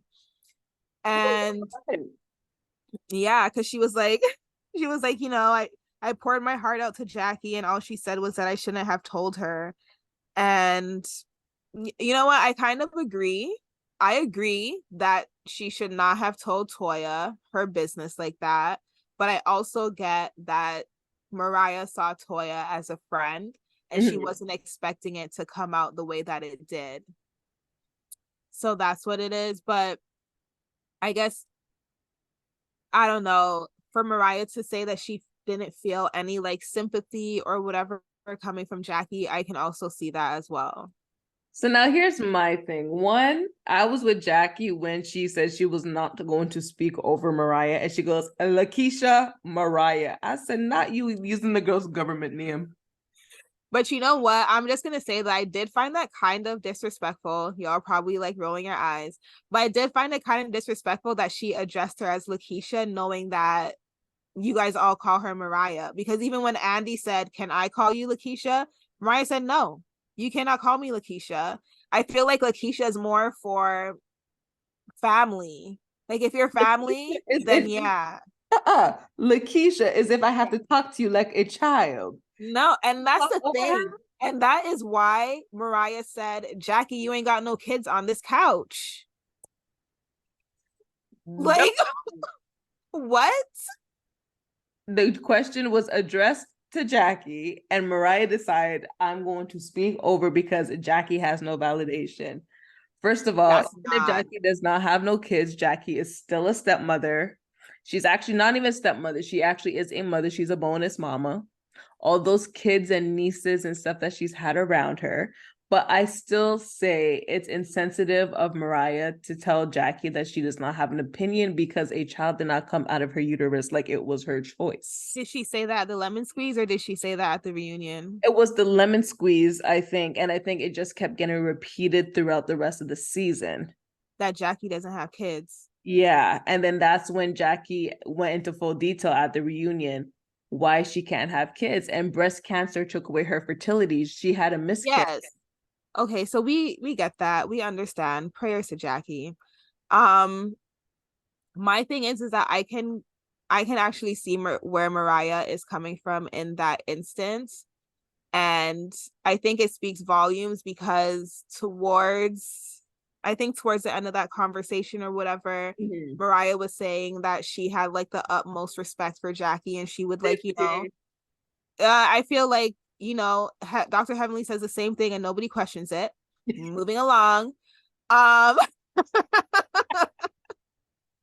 And yeah, because she was like, I poured my heart out to Jackie, and all she said was that I shouldn't have told her. And you know what? I kind of agree. I agree that she should not have told Toya her business like that. But I also get that Mariah saw Toya as a friend and she wasn't expecting it to come out the way that it did. So that's what it is. But I guess, I don't know, for Mariah to say that she didn't feel any like sympathy or whatever coming from Jackie, I can also see that as well. So now here's my thing. One, I was with Jackie when she said she was not going to speak over Mariah, and she goes, Lakeisha Mariah. I said, not you using the girl's government name. But you know what? I'm just gonna say that I did find that kind of disrespectful. Y'all probably like rolling your eyes, but I did find it kind of disrespectful that she addressed her as Lakeisha, knowing that you guys all call her Mariah. Because even when Andy said, "Can I call you Lakeisha?" Mariah said, "No, you cannot call me Lakeisha." I feel like Lakeisha is more for family. Like if you're family, then yeah. Lakeisha is if I have to talk to you like a child. No, and that's Talk the over thing. her? And that is why Mariah said, Jackie, you ain't got no kids on this couch. Nope. Like, what? The question was addressed to Jackie, and Mariah decided, I'm going to speak over because Jackie has no validation. First of all, That's even if not. Jackie does not have no kids, Jackie is still a stepmother. She's actually not even a stepmother. She actually is a mother. She's a bonus mama. All those kids and nieces and stuff that she's had around her. But I still say it's insensitive of Mariah to tell Jackie that she does not have an opinion because a child did not come out of her uterus like it was her choice. Did she say that at the lemon squeeze or did she say that at the reunion? It was the lemon squeeze, I think. And I think it just kept getting repeated throughout the rest of the season. That Jackie doesn't have kids. Yeah. And then that's when Jackie went into full detail at the reunion why she can't have kids. And breast cancer took away her fertility. She had a miscarriage. Yes. Okay, so we get that. We understand. Prayers to Jackie. Um, my thing is that I can actually see where Mariah is coming from in that instance. And I think it speaks volumes because I think towards the end of that conversation or whatever, Mariah was saying that she had like the utmost respect for Jackie and she would like, I feel like, Dr. Heavenly says the same thing and nobody questions it. Moving along. Why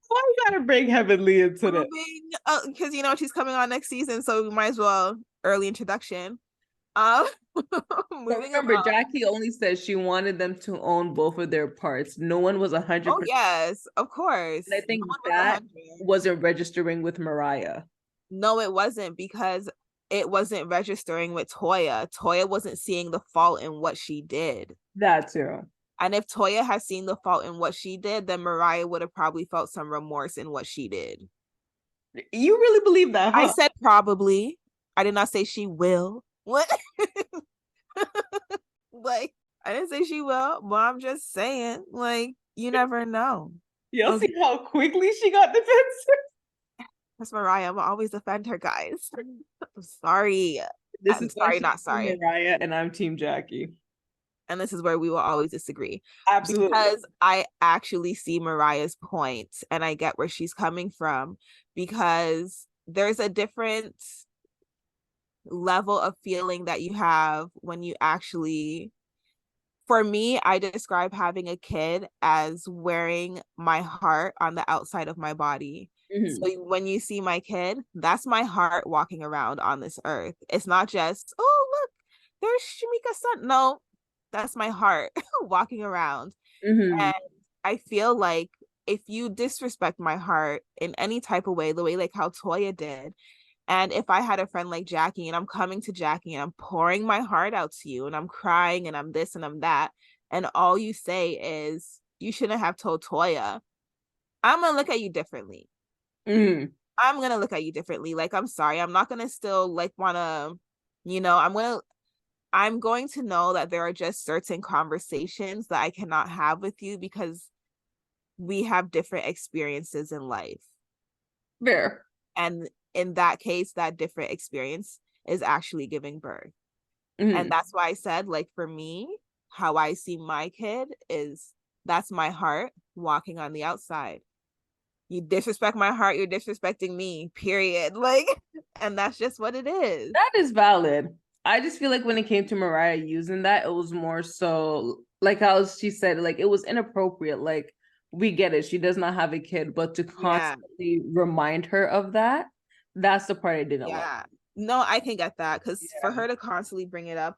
you gotta bring Heavenly into this? Because she's coming on next season, so we might as well early introduction. Um, moving Remember, along. Jackie only said she wanted them to own both of their parts. No one was 100%. Oh yes, of course. And I No think one was that 100. wasn't registering with Mariah. No, it wasn't because it wasn't registering with Toya. Toya wasn't seeing the fault in what she did. That too. And if Toya had seen the fault in what she did, then Mariah would have probably felt some remorse in what she did. You really believe that, huh? I said probably. I did not say she will. What? Like, I didn't say she will, but I'm just saying, like, you never know. Y'all Okay, see how quickly she got defensive? that's Mariah. I'm always defend her, guys. I'm sorry. This I'm is why sorry, she's not Team sorry. Mariah and I'm Team Jackie. And this is where we will always disagree Absolutely. because I actually see Mariah's point and I get where she's coming from because there's a different level of feeling that you have when you actually, for me, I describe having a kid as wearing my heart on the outside of my body. Mm-hmm. So when you see my kid, that's my heart walking around on this earth. It's not just, oh, look, there's Shimeika's son. No, that's my heart walking around. Mm-hmm. And I feel like if you disrespect my heart in any type of way, the way like how Toya did, and if I had a friend like Jackie and I'm coming to Jackie and I'm pouring my heart out to you and I'm crying and I'm this and I'm that, and all you say is, you shouldn't have told Toya, I'm going to look at you differently. Mm-hmm. I'm going to look at you differently. Like, I'm sorry. I'm not going to still like want to, I'm going to know that there are just certain conversations that I cannot have with you because we have different experiences in life. Fair. And in that case, that different experience is actually giving birth. And Mm-hmm. that's why I said, like, for me, how I see my kid is that's my heart walking on the outside. You disrespect my heart, you're disrespecting me, period. Like, and that's just what it is. That is valid. I just feel like when it came to Mariah using that, it was more so like how she said, like it was inappropriate. Like we get it, she does not have a kid, but to Yeah. constantly remind her of that, that's the part I didn't like. Yeah. No, I can get that because for Yeah. her to constantly bring it up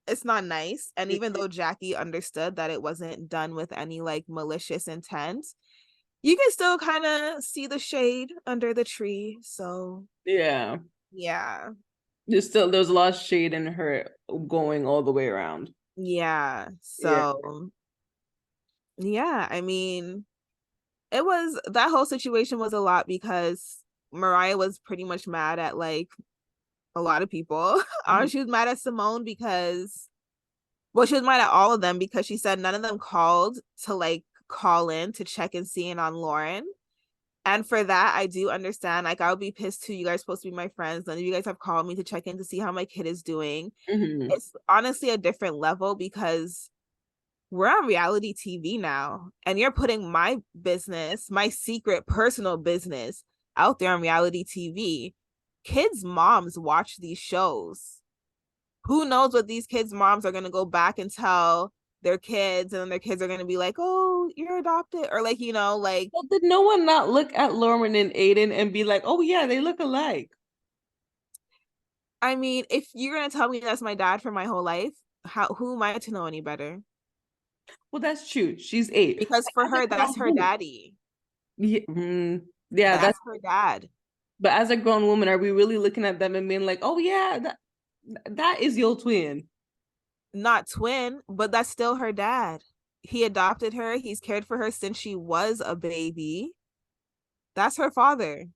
it's not nice. And even though Jackie understood that it wasn't done with any like malicious intent, you can still kind of see the shade under the tree. So, Yeah. yeah. There's a lot of shade in her going all the way around. Yeah. Yeah. So, yeah, I mean, it was that whole situation was a lot because Mariah was pretty much mad at like a lot of people. Mhm. She was mad at Simone because, well, she was mad at all of them because she said none of them called to like call in to check and see in on Lauren. And for that, I do understand. Like, I would be pissed too. You guys are supposed to be my friends. None of you guys have called me to check in to see how my kid is doing. Mhm. It's honestly a different level because we're on reality TV now, and you're putting my business, my secret personal business, out there on reality TV. Kids' moms watch these shows. Who knows what these kids' moms are going to go back and tell their kids, and then their kids are going to be like, oh, you're adopted, or like, like, Well, did no one not look at Lauren and Aiden and be like, "Oh yeah, they look alike"? I mean, if you're going to tell me that's my dad for my whole life, who am I to know any better? Well, that's true. She's 8. Because for As a her, that's grown her woman, daddy. yeah, yeah, that's. That's her dad. But as a grown woman, are we really looking at them and being like, "Oh yeah, that is your twin"? Not twin, but that's still her dad. He adopted her. He's cared for her since she was a baby. That's her father.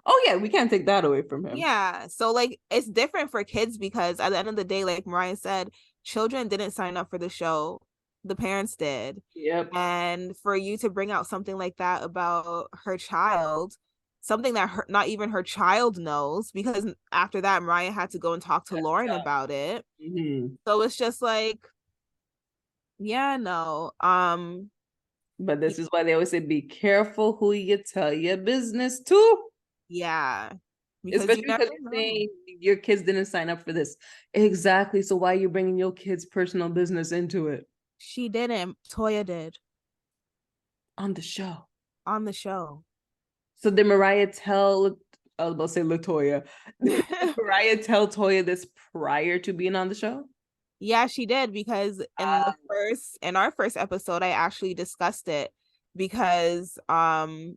Oh yeah, we can't take that away from him. Yeah. So like it's different for kids because at the end of the day, like Mariah said, children didn't sign up for the show. The parents did. Yep. And for you to bring out something like that about her child, something that not even her child knows, because after that, Mariah had to go and talk to That's Lauren tough. about it. Mhm. So it's just like, yeah, no. But this is why they always say, "Be careful who you tell your business to." Yeah, because you Especially never because you're know. saying your kids didn't sign up for this. Exactly. So why are you bringing your kids' personal business into it She didn't. Toya did on the show? on the show. So did Mariah tell? I was about to say Latoya. Did Mariah tell Toya this prior to being on the show? Yeah, she did because in our first episode, I actually discussed it because Toya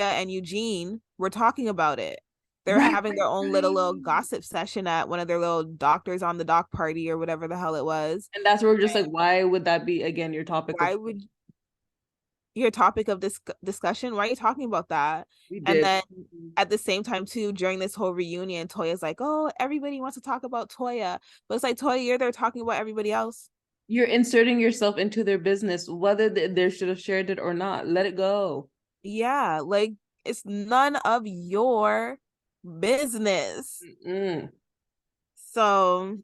and Eugene were talking about it. They're Right, having their right, own little right. gossip session at one of their little doctors on the dock party or whatever the hell it was. And that's where we're just like, why would that be again your topic of? Why would your topic of this discussion? Why are you talking about that? We And did. then at the same time too, during this whole reunion, Toya's like, oh, everybody wants to talk about Toya, but it's like, Toya, you're there talking about everybody else. You're inserting yourself into their business, whether they should have shared it or not. Let it go. Yeah, like it's none of your business. Mm-mm. So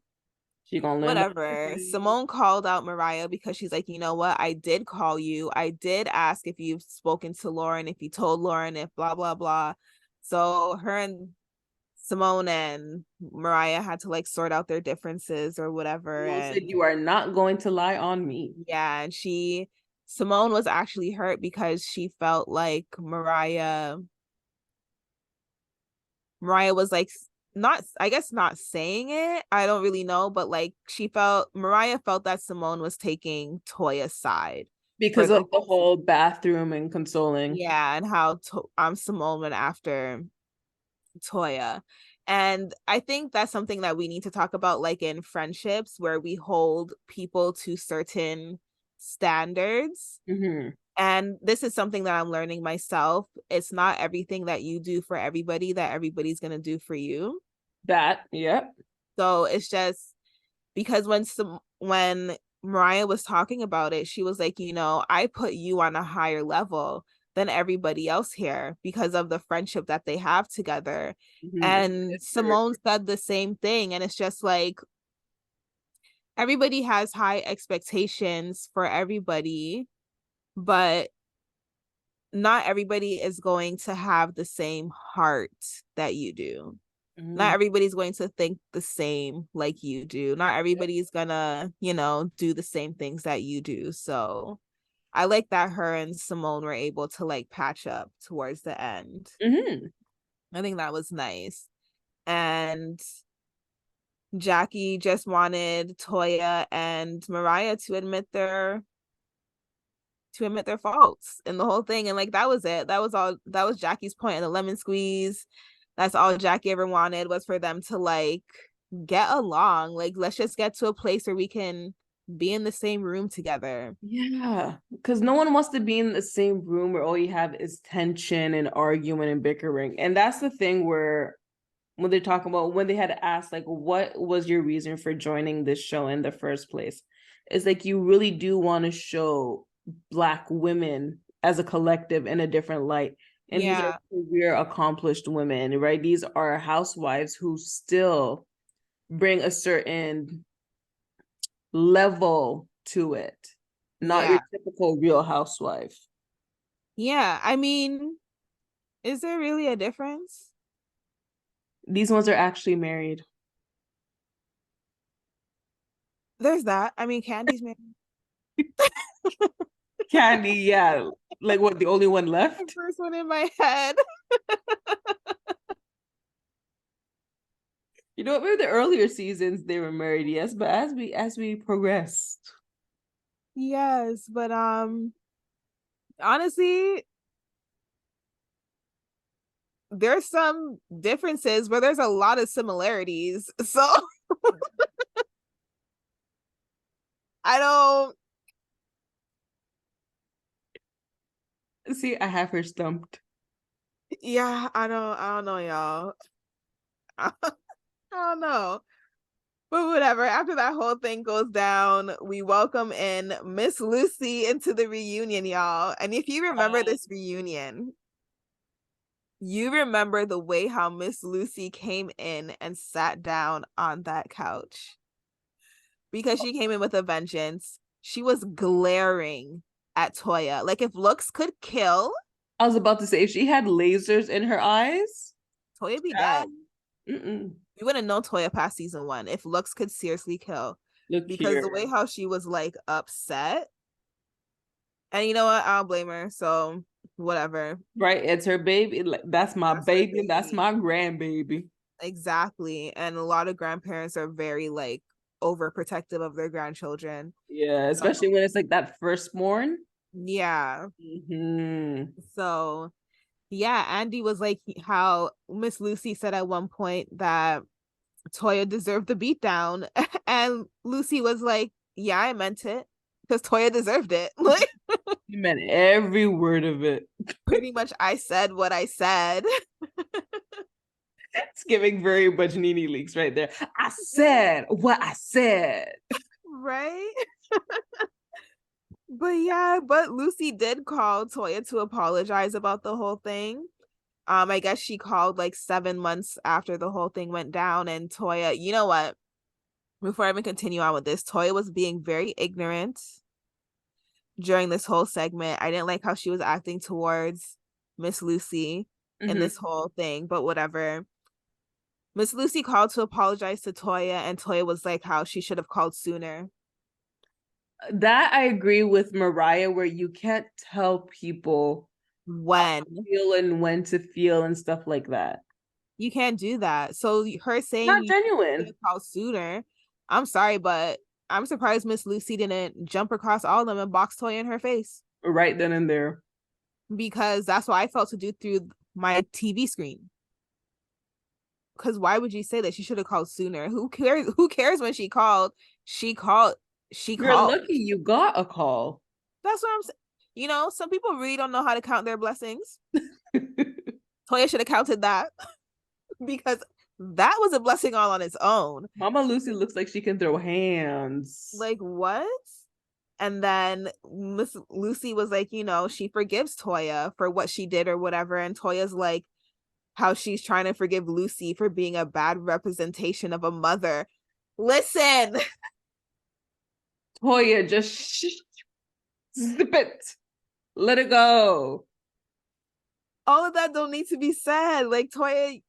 She gonna learn the hard whatever. way. Simone called out Mariah because she's like, you know what? I did call you. I did ask if you've spoken to Lauren, if you told Lauren, if blah blah blah. So her and Simone and Mariah had to like sort out their differences or whatever. Simone said, And "You are not going to lie on me." yeah, and Simone was actually hurt because she felt like Mariah was like not, I guess, not saying it. I don't really know, but like Mariah felt that Simone was taking Toya's side for Because the of the whole bathroom and consoling. yeah, and how Simone went after Toya. And I think that's something that we need to talk about, like in friendships, where we hold people to certain standards. Mm-hmm. And this is something that I'm learning myself. It's not everything that you do for everybody that everybody's going to do for you. That, yep. So it's just because when Mariah was talking about it, she was like, you know, I put you on a higher level than everybody else here because of the friendship that they have together. Mm-hmm. And Simone said the same thing. And it's just like everybody has high expectations for everybody, but not everybody is going to have the same heart that you do. Not Mm-hmm. everybody's going to think the same like you do. Not everybody's gonna, do the same things that you do. So I like that her and Simone were able to like patch up towards the end. Mm-hmm. I think that was nice. And Jackie just wanted Toya and Mariah to admit their faults in the whole thing. And like that was it. That was Jackie's point in the lemon squeeze. That's all Jackie ever wanted, was for them to like get along. Like, let's just get to a place where we can be in the same room together. Yeah, because no one wants to be in the same room where all you have is tension and arguing and bickering. And that's the thing where when they talk about when they had asked, like, what was your reason for joining this show in the first place? It's like you really do want to show Black women as a collective in a different light. And these are Yeah. career accomplished women, right? These are housewives who still bring a certain level to it, not your Yeah. typical real housewife. Yeah. I mean, is there really a difference? These ones are actually married. There's that. I mean, Candy's married. Candy, yeah. Like what, the only one The left? first one in my head. You know, maybe the earlier seasons they were married, yes, but as we progressed. Yes, but honestly, there's some differences where there's a lot of similarities. So I don't See, I have her stumped. yeah, I don't know, y'all. I don't know. But whatever. After that whole thing goes down, we welcome in Miss Lucy into the reunion, y'all. And if you remember this reunion, you remember the way how Miss Lucy came in and sat down on that couch because she came in with a vengeance. She was glaring at Toya. Like if looks could kill, I was about to say if she had lasers in her eyes, Toya be dead. mm-mm. We wouldn't know Toya past season 1 if looks could seriously kill. Look Because the here. way how she was like upset, and you know what? I don't blame her. So whatever. Right, it's her baby. Like, that's my That's her baby. That's baby. my grandbaby. Exactly. And a lot of grandparents are very like overprotective of their grandchildren. Yeah, So especially when it's like that firstborn. yeah. Mm-hmm. So yeah, Andy was like how Miss Lucy said at one point that Toya deserved the beatdown. And Lucy was like, yeah, I meant it. Because Toya deserved it. Like You meant every word of it. pretty much I said what I said. It's giving very much Nene leaks right there. I said what I said. Right? But yeah, but Lucy did call Toya to apologize about the whole thing. I guess she called like 7 months after the whole thing went down, and Toya, you know what? Before I even continue on with this, Toya was being very ignorant during this whole segment. I didn't like how she was acting towards Miss Lucy in Mm-hmm. this whole thing, but whatever. Miss Lucy called to apologize to Toya, and Toya was like how she should have called sooner. That I agree with Mariah, where you can't tell people how When to feel and when to feel and stuff like that. you can't do that. So her saying Not you should genuine. have called sooner, I'm sorry, but I'm surprised Miss Lucy didn't jump across all of them and box Toya in her face, Right then and there. because that's what I felt to do through my TV screen. Because why would you say that she should have called sooner? Who cares? Who cares when she called? She called. She You're called. lucky you got a call. That's what I'm saying. You know, some people really don't know how to count their blessings. Toya should have counted that because that was a blessing all on its own. Mama Lucy looks like she can throw hands. Like, what? And then Miss Lucy was like, you know, she forgives Toya for what she did or whatever. And Toya's like, how she's trying to forgive Lucy for being a bad representation of a mother. Listen, Toya, just zip it. Let it go. all of that don't need to be said. Like, Toya,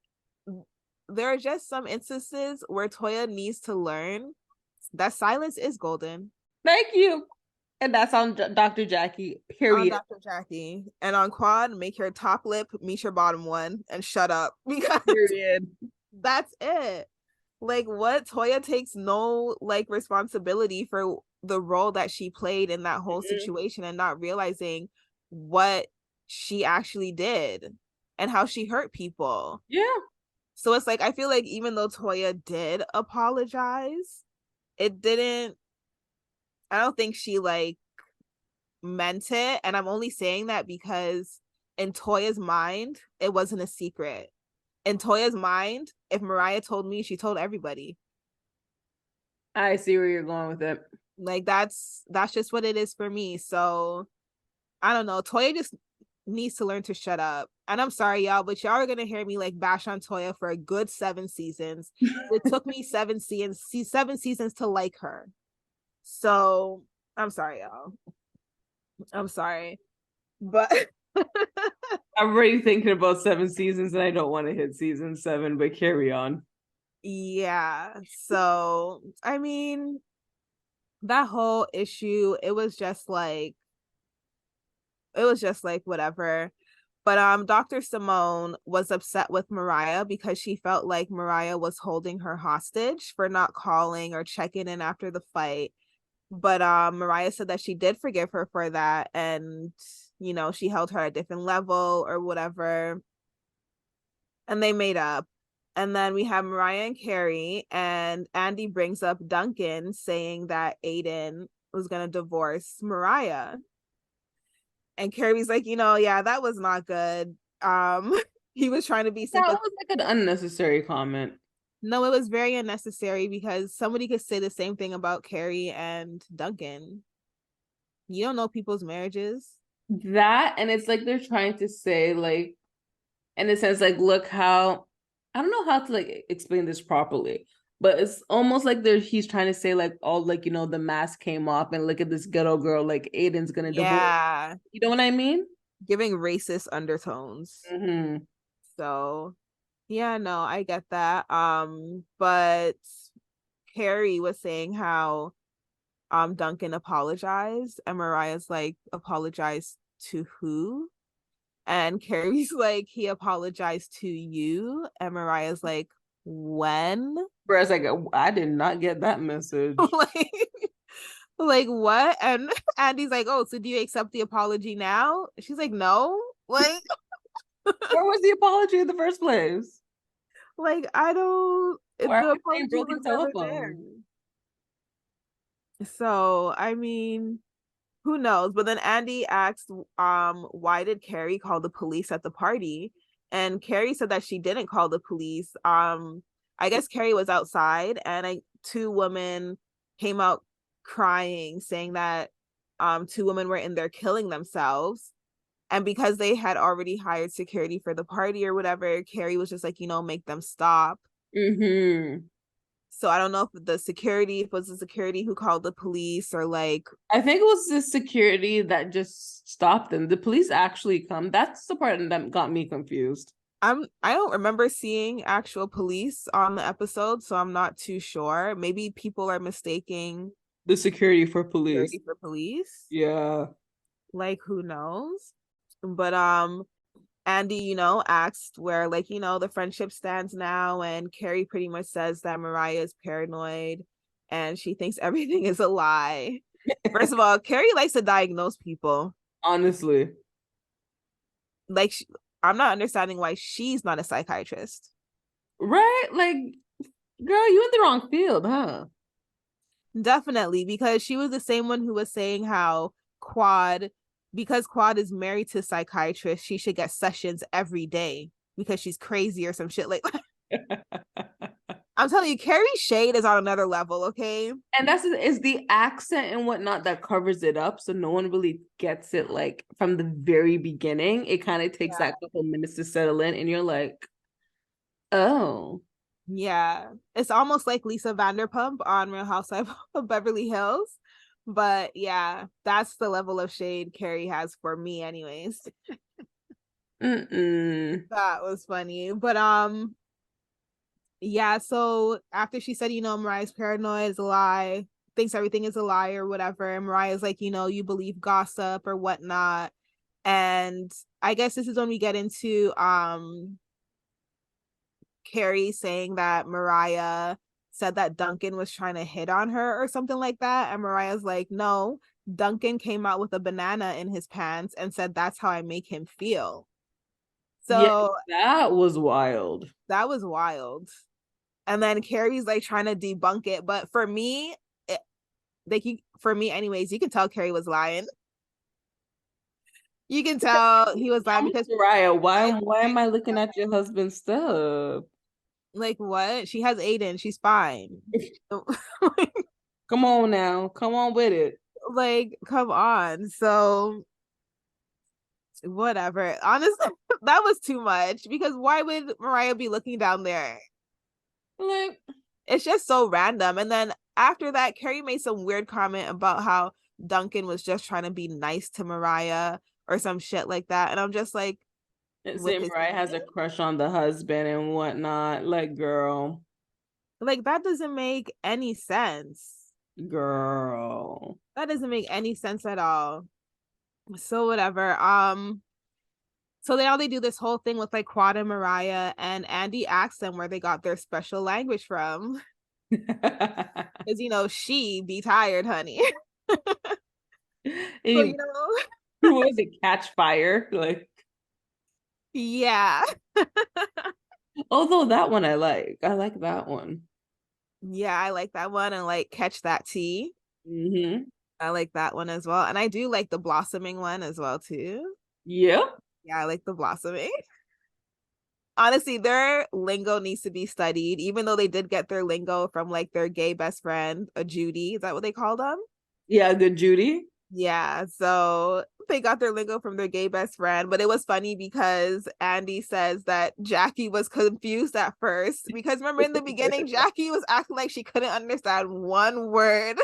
there are just some instances where Toya needs to learn that silence is golden. Thank you. And that's on Dr. Jackie. On Period. Dr. Jackie. And on Quad, make your top lip meet your bottom one and shut up. Because Period. that's it. Like, what? Toya takes no like responsibility for the role that she played in that whole situation, and not realizing what she actually did and how she hurt people. Yeah. So it's like, I feel like even though Toya did apologize, it didn't, I don't think she like meant it. And I'm only saying that because in Toya's mind, it wasn't a secret. In Toya's mind, if Mariah told me, she told everybody. I see where you're going with it. Like, that's just what it is for me. So I don't know. Toya just needs to learn to shut up. And I'm sorry, y'all, but y'all are gonna hear me like bash on Toya for a good 7 seasons. It took me 7 seasons to like her. So I'm sorry, y'all. I'm sorry. But I'm already thinking about 7 seasons and I don't want to hit season 7, but carry on. yeah. So I mean, that whole issue, it was just like whatever. But Dr. Simone was upset with Mariah because she felt like Mariah was holding her hostage for not calling or checking in after the fight. But Mariah said that she did forgive her for that, and you know, she held her at a different level or whatever. And they made up. And then we have Mariah and Kari, and Andy brings up Duncan saying that Aiden was gonna divorce Mariah. And Kari's like, you know, yeah, that was not good. He was trying to be That sympathetic. was like an unnecessary comment. No, it was very unnecessary because somebody could say the same thing about Kari and Duncan. You don't know people's marriages. That, and it's like they're trying to say, like, in a sense, like, look how, I don't know how to like explain this properly, but it's almost like he's trying to say, like, oh, like, the mask came off and look at this ghetto girl, like Aiden's gonna divorce. Yeah, You know what I mean? giving racist undertones. Mm-hmm. So, yeah, no, I get that. But Kari was saying how Duncan apologized, and Mariah's like, apologized to who? And Kari's like, he apologized to you. And Mariah's like, when? Whereas, like, I did not get that message. like, like what? And Andy's like, oh, so do you accept the apology now? She's like, no. Like, Where was the apology in the first place? like I don't. Why are The we playing apology was broken never there. telephone? So I mean, who knows? But then Andy asked, why did Kari call the police at the party? And Kari said that she didn't call the police. I guess Kari was outside, and two women came out crying, saying that two women were in there killing themselves. And because they had already hired security for the party or whatever, Kari was just like, make them stop. Mm-hmm. So I don't know if if it was the security who called the police or like. I think it was the security that just stopped them. The police actually come. That's the part that got me confused. I don't remember seeing actual police on the episode, so I'm not too sure. Maybe people are mistaking The security for police. security for police. Yeah. Like, who knows? But Andy, asked where, like, the friendship stands now, and Kari pretty much says that Mariah is paranoid and she thinks everything is a lie. First of all, Kari likes to diagnose people. Honestly. Like, I'm not understanding why she's not a psychiatrist. Right? Like, girl, you in the wrong field, huh? Definitely, because she was the same one who was saying how because Quad is married to a psychiatrist, she should get sessions every day because she's crazy or some shit like that. I'm telling you, Kari shade is on another level, okay? And is the accent and whatnot that covers it up, so no one really gets it like from the very beginning. It kind of takes that couple minutes to settle in, and you're like, oh. Yeah. It's almost like Lisa Vanderpump on Real Housewives of Beverly Hills. But yeah, that's the level of shade Kari has for me, anyways. Mm-mm. That was funny. But yeah, so after she said, Mariah's paranoid is a lie, thinks everything is a lie or whatever, and Mariah's like, you believe gossip or whatnot. And I guess this is when we get into Kari saying that Mariah said that Duncan was trying to hit on her or something like that. And Mariah's like, no, Duncan came out with a banana in his pants and said that's how I make him feel. Yeah, So that was wild. that was wild. And then Kari's like trying to debunk it. But for me, for me anyways, you can tell Kari was lying. You can tell he was lying because Mariah, why am I looking at your husband's stuff? like what? She has Aiden. She's fine. Come on now. Come on with it. Like, come on. So whatever. Honestly, that was too much because why would Mariah be looking down there? Like, it's just so random. And then after that, Kari made some weird comment about how Duncan was just trying to be nice to Mariah or some shit like that. And I'm just like, saying Mariah has a crush on the husband and whatnot. Like, girl. Like, that doesn't make any sense. Girl. That doesn't make any sense at all. So whatever. So now they do this whole thing with like Quad and Mariah, and Andy asks them where they got their special language from. Because she be tired, honey. So, who was it? Catch fire? Like, yeah. although that one I like. I like that one. Yeah, I like that one, and like catch that tea. Mm-hmm. I like that one as well. And I do like the blossoming one as well, too. Yep. Yeah, I like the blossoming. Honestly, their lingo needs to be studied, even though they did get their lingo from like their gay best friend, a Judy. Is that what they call them? Yeah, good Judy. Yeah, so they got their lingo from their gay best friend, but it was funny because Andy says that Jackie was confused at first because remember in the beginning, Jackie was acting like she couldn't understand one word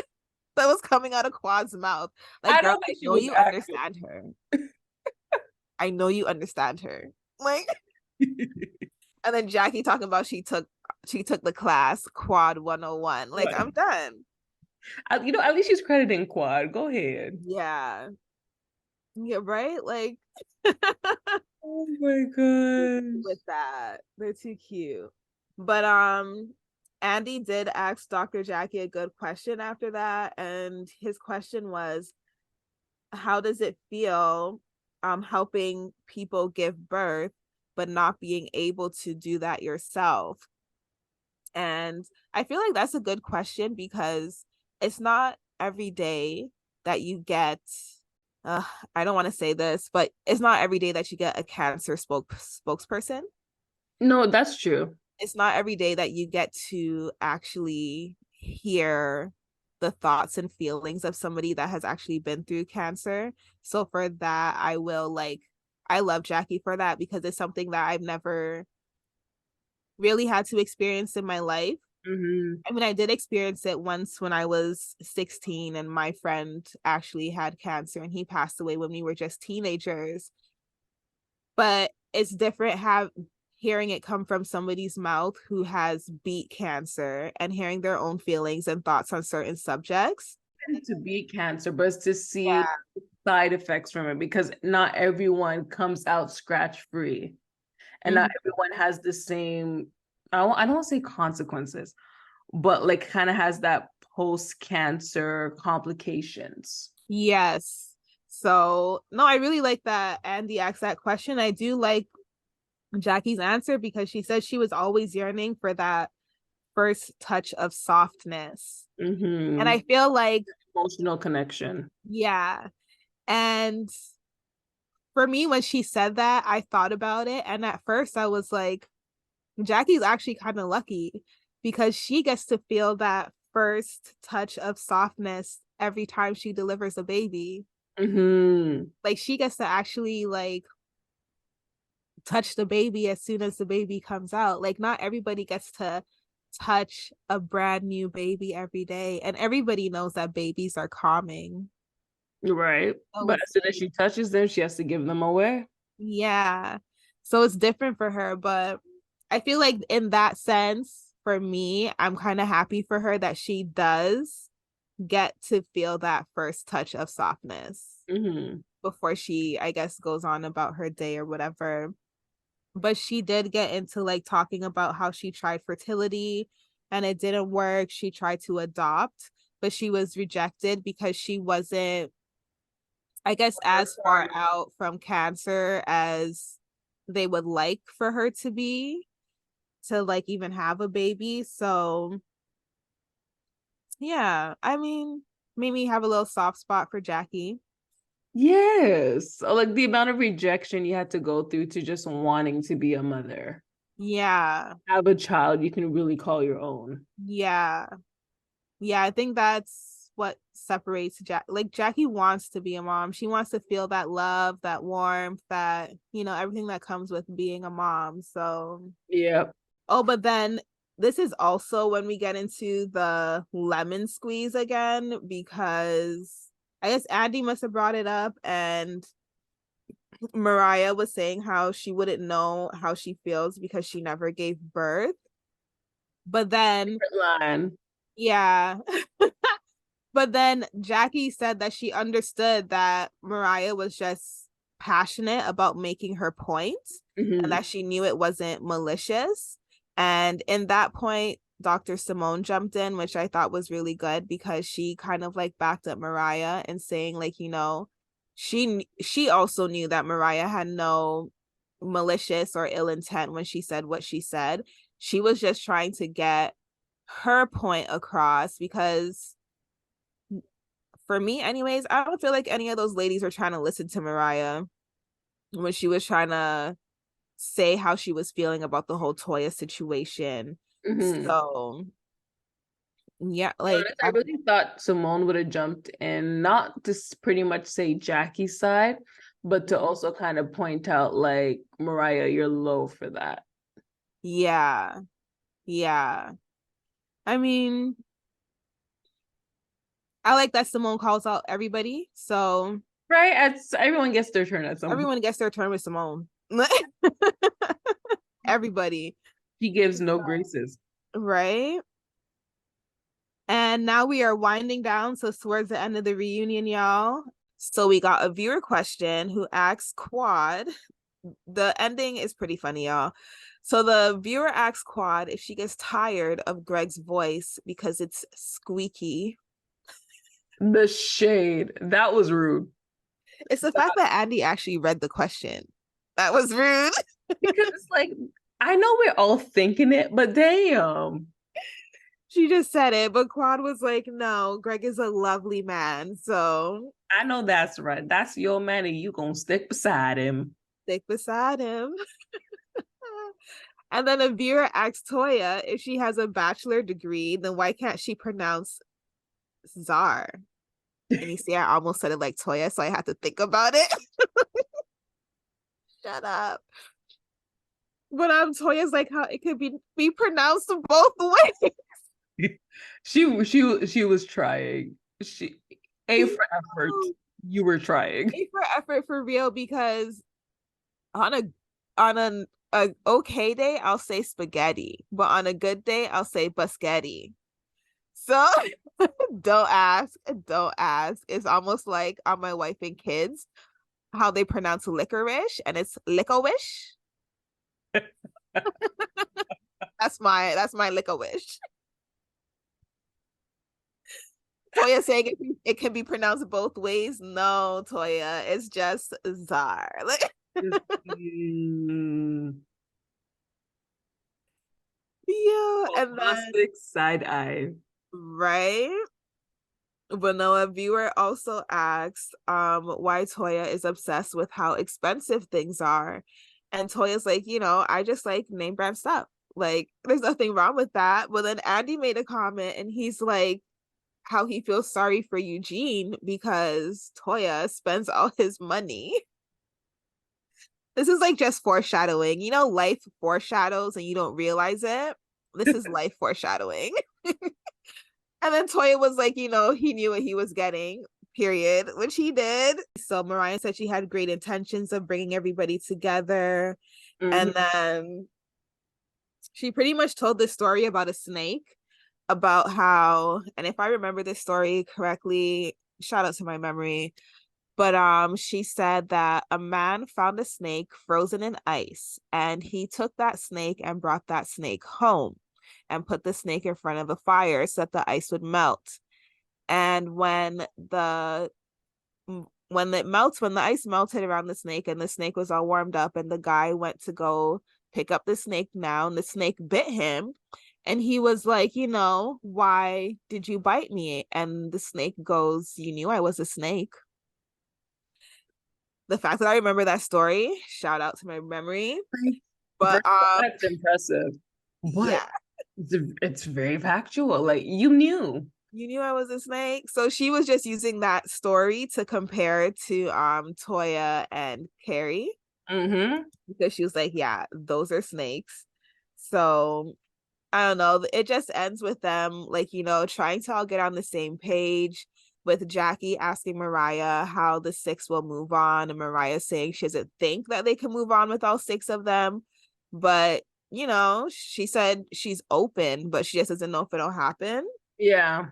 that was coming out of Quad's mouth. Like, girl, I know you understand her. I know you understand her. Like, and then Jackie talking about she took the class Quad 101. Like, I'm done. At least she's crediting Quad. Go ahead. Yeah. Yeah, right? Like, oh my god. With that. They're too cute. But Andy did ask Dr. Jackie a good question after that. And his question was, how does it feel helping people give birth, but not being able to do that yourself? And I feel like that's a good question because it's not every day that you get I don't want to say this, but it's not every day that you get a cancer spokesperson. No, that's true. It's not every day that you get to actually hear the thoughts and feelings of somebody that has actually been through cancer. So for that, I love Jackie for that, because it's something that I've never really had to experience in my life. Mm-hmm. I mean, I did experience it once when I was 16, and my friend actually had cancer and he passed away when we were just teenagers. But it's different hearing it come from somebody's mouth who has beat cancer and hearing their own feelings and thoughts on certain subjects. To beat cancer, but it's to see Yeah. side effects from it, because not everyone comes out scratch free, and not Mhm. everyone has the same. I don't want to say consequences, but like kind of has that post cancer complications. Yes. So, no, I really like that Andy asked that question. I do like Jackie's answer because she said she was always yearning for that first touch of softness. And Mm-hmm. I feel like, Emotional connection. yeah. And for me, when she said that, I thought about it. And at first, I was like, Jackie's actually kind of lucky because she gets to feel that first touch of softness every time she delivers a baby. Mm-hmm. Like, she gets to actually like touch the baby as soon as the baby comes out. Like, not everybody gets to touch a brand new baby every day, and everybody knows that babies are calming. Right. So But it's as soon as like, she touches them, she has to give them away. yeah, so it's different for her. But I feel like in that sense, for me, I'm kind of happy for her that she does get to feel that first touch of softness Mm-hmm. before she, I guess, goes on about her day or whatever. But she did get into like talking about how she tried fertility and it didn't work. She tried to adopt, but she was rejected because she wasn't, I guess, as far out from cancer as they would like for her to be, to like even have a baby. So yeah, I mean, made me have a little soft spot for Jackie. Yes. So, like the amount of rejection you had to go through to just wanting to be a mother, Yeah. have a child you can really call your own. Yeah. Yeah, I think that's what separates Jack. Like, Jackie wants to be a mom. She wants to feel that love, that warmth, that, everything that comes with being a mom. So, Yep. oh, but then this is also when we get into the lemon squeeze again, because I guess Andy must have brought it up, and Mariah was saying how she wouldn't know how she feels because she never gave birth. But then, Line. yeah. But then Jackie said that she understood that Mariah was just passionate about making her point, and Mm-hmm. that she knew it wasn't malicious. And in that point, Dr. Simone jumped in, which I thought was really good because she kind of like backed up Mariah and saying like, she also knew that Mariah had no malicious or ill intent when she said what she said. She was just trying to get her point across because for me anyways, I don't feel like any of those ladies were trying to listen to Mariah when she was trying to say how she was feeling about the whole Toya situation. Mm-hmm. So yeah, like I really thought Simone would have jumped in, not to pretty much say Jackie's side, but to also kind of point out, like, Mariah, you're low for that. yeah, yeah. I mean, I like that Simone calls out everybody. So Right? Everyone gets their turn at some point. everyone gets their turn with Simone. Everybody. She gives no graces. Right? And now we are winding down. So towards the end of the reunion, y'all. So we got a viewer question who asks Quad. The ending is pretty funny, y'all. So the viewer asks Quad if she gets tired of Greg's voice because it's squeaky. The shade. That was rude. It's the fact that Andy actually read the question. That was rude. Because it's like, I know we're all thinking it, but damn. She just said it, but Quad was like, no, Greg is a lovely man. So I know that's right. That's your man, and you gonna stick beside him. stick beside him. And then a viewer asks Toya if she has a bachelor degree, then why can't she pronounce Czar. And you see, I almost said it like Toya, so I had to think about it. Shut up. But Toya's like how it could be pronounced both ways. She was trying. She A for effort. You were trying. A for effort for real, because on a okay day I'll say spaghetti, but on a good day I'll say biscotti. So don't ask, don't ask. It's almost like on My Wife and Kids, how they pronounce licorice, and it's licorice. That's my licorice. Toya saying it can be pronounced both ways. No, Toya, it's just Czar. Yeah, and then side eye. right. But no, a viewer also asked why Toya is obsessed with how expensive things are. And Toya's like, I just like name brand stuff. Like, there's nothing wrong with that. But then Andy made a comment and he's like, how he feels sorry for Eugene because Toya spends all his money. This is like just foreshadowing. Life foreshadows and you don't realize it. This is life foreshadowing. And then Toya was like, he knew what he was getting, period, which he did. So Mariah said she had great intentions of bringing everybody together. Mm-hmm. And then she pretty much told this story about a snake, about how, and if I remember this story correctly, shout out to my memory, but she said that a man found a snake frozen in ice, and he took that snake and brought that snake home and put the snake in front of the fire so that the ice would melt. And when the ice melted around the snake and the snake was all warmed up, and the guy went to go pick up the snake now, and the snake bit him. And he was like, why did you bite me? And the snake goes, you knew I was a snake. The fact that I remember that story, shout out to my memory. But that's impressive. But yeah, it's very factual. Like, you knew I was a snake. So she was just using that story to compare to Toya and Kari. Mm-hmm. Because she was like, yeah, those are snakes. So I don't know. It just ends with them, like, trying to all get on the same page, with Jackie asking Mariah how the 6 will move on, and Mariah saying she doesn't think that they can move on with all 6 of them. But, she said she's open, but she just doesn't know if it'll happen. Yeah.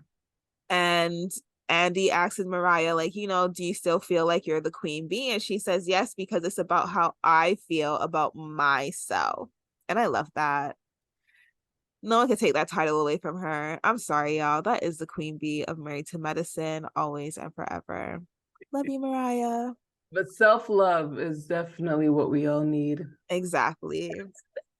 And Andy asks Mariah, like, do you still feel like you're the queen bee? And she says, yes, because it's about how I feel about myself. And I love that. No one can take that title away from her. I'm sorry, y'all. That is the queen bee of Married to Medicine, always and forever. Love you, Mariah. But self-love is definitely what we all need. Exactly.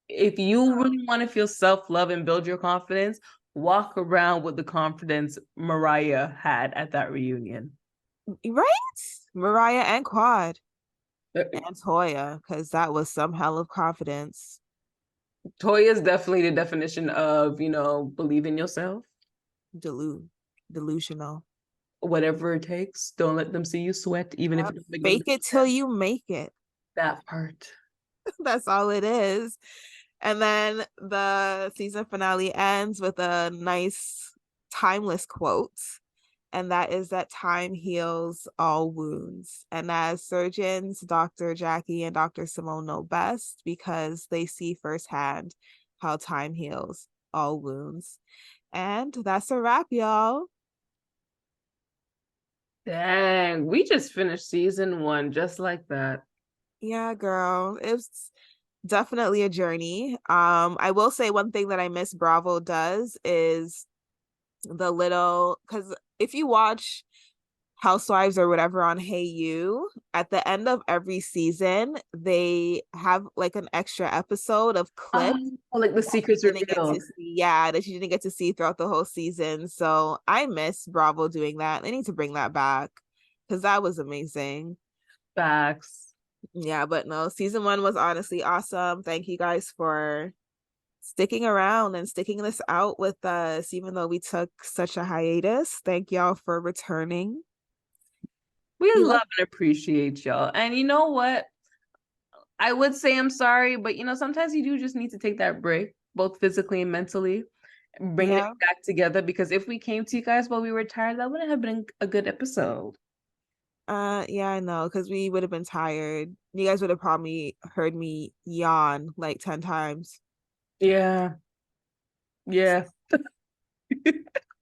If you really want to feel self-love and build your confidence, walk around with the confidence Mariah had at that reunion. Right? Mariah and Quad. And Toya, because that was some hell of confidence. Toya is definitely the definition of, believe in yourself. Delusional. Whatever it takes. Don't let them see you sweat, even if it fake it till you make it. That part. That's all it is. And then the season finale ends with a nice timeless quote. And that is that time heals all wounds. And as surgeons, Dr. Jackie and Dr. Simone know best, because they see firsthand how time heals all wounds. And that's a wrap, y'all. Dang, we just finished season 1 just like that. Yeah, girl. It's definitely a journey. I will say one thing that I miss Bravo does is the little, because if you watch Housewives or whatever on Hey You, at the end of every season they have like an extra episode of clips, like the secrets revealed. That you didn't get to see throughout the whole season. So I miss Bravo doing that. They need to bring that back, because that was amazing. Facts. Yeah, but no, season 1 was honestly awesome. Thank you guys for sticking around and sticking this out with us, even though we took such a hiatus. Thank y'all for returning. We We love love and appreciate y'all. And you know what? I would say I'm sorry, but sometimes you do just need to take that break, both physically and mentally, bringing it yeah. back together. Because if we came to you guys while we were tired, that wouldn't have been a good episode. Yeah, I know, because we would have been tired. You guys would have probably heard me yawn like 10 times. Yeah. Yeah.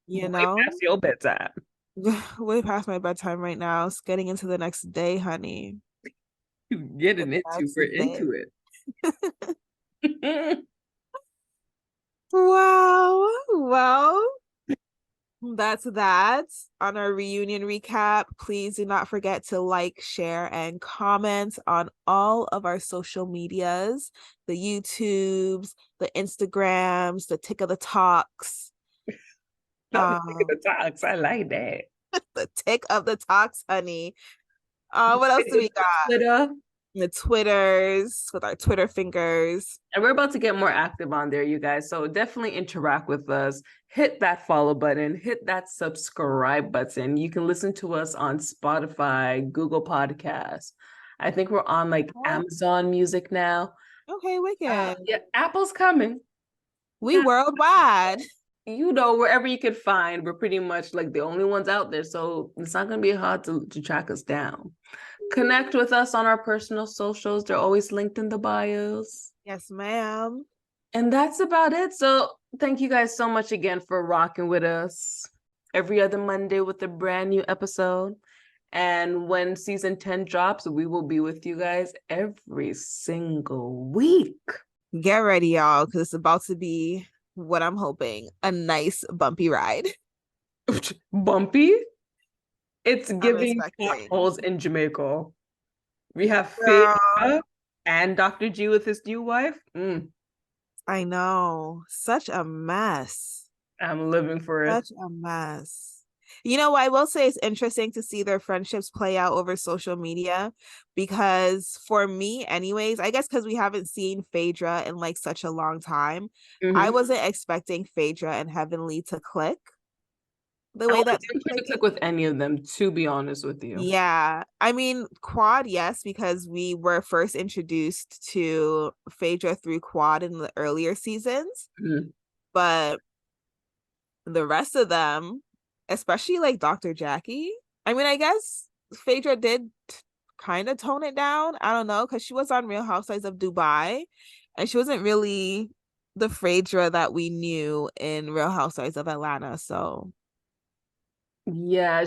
You Way know? past your bedtime. Way past my bedtime right now. It's getting into the next day, honey. You getting into That's we're it. into it. Wow. Well, that's that on our reunion recap. Please do not forget to like, share, and comment on all of our social medias, the YouTubes, the Instagrams, the Tick of the Talks. Not the tick of the talks. I like that. The Tick of the Talks, honey. What else do we got? Twitter. The Twitters with our Twitter fingers. And we're about to get more active on there, you guys. So definitely interact with us. Hit that follow button, hit that subscribe button. You can listen to us on Spotify, Google Podcasts. I think we're on like Amazon Music now. Okay, wicked. Yeah, Apple's coming. We worldwide. Wherever you could find, we're pretty much like the only ones out there. So it's not going to be hard to track us down. Connect with us on our personal socials. They're always linked in the bios. Yes, ma'am. And that's about it. So thank you guys so much again for rocking with us every other Monday with a brand new episode. And when season 10 drops, we will be with you guys every single week. Get ready, y'all, because it's about to be what I'm hoping, a nice bumpy ride. Bumpy? It's giving expecting. potholes in Jamaica. We have Girl. Phaedra and Dr. G with his new wife. I know. Such a mess. I'm living for it. Such a mess. You know what? I will say it's interesting to see their friendships play out over social media because for me, anyways, I guess because we haven't seen Phaedra in like such a long time, I wasn't expecting Phaedra and Heavenly to click the way that I didn't click with any of them, to be honest with you. Yeah. I mean, Quad, yes, because we were first introduced to Phaedra through Quad in the earlier seasons. But the rest of them, especially like Dr. Jackie, I mean, I guess Phaedra did kind of tone it down. I don't know, because she was on Real Housewives of Dubai and she wasn't really the Phaedra that we knew in Real Housewives of Atlanta. So yeah,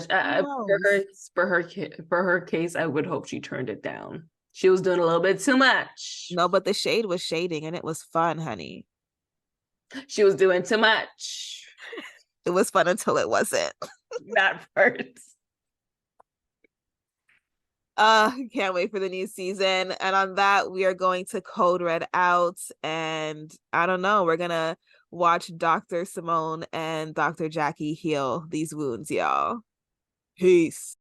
for her case, I would hope she turned it down. She was doing a little bit too much. No, but the shade was shading and it was fun, honey. She was doing too much. It was fun until it wasn't. That hurts. Can't wait for the new season. And on that, we are going to code red out. And I don't know, we're gonna watch Dr. Simone and Dr. Jackie heal these wounds, y'all. Peace.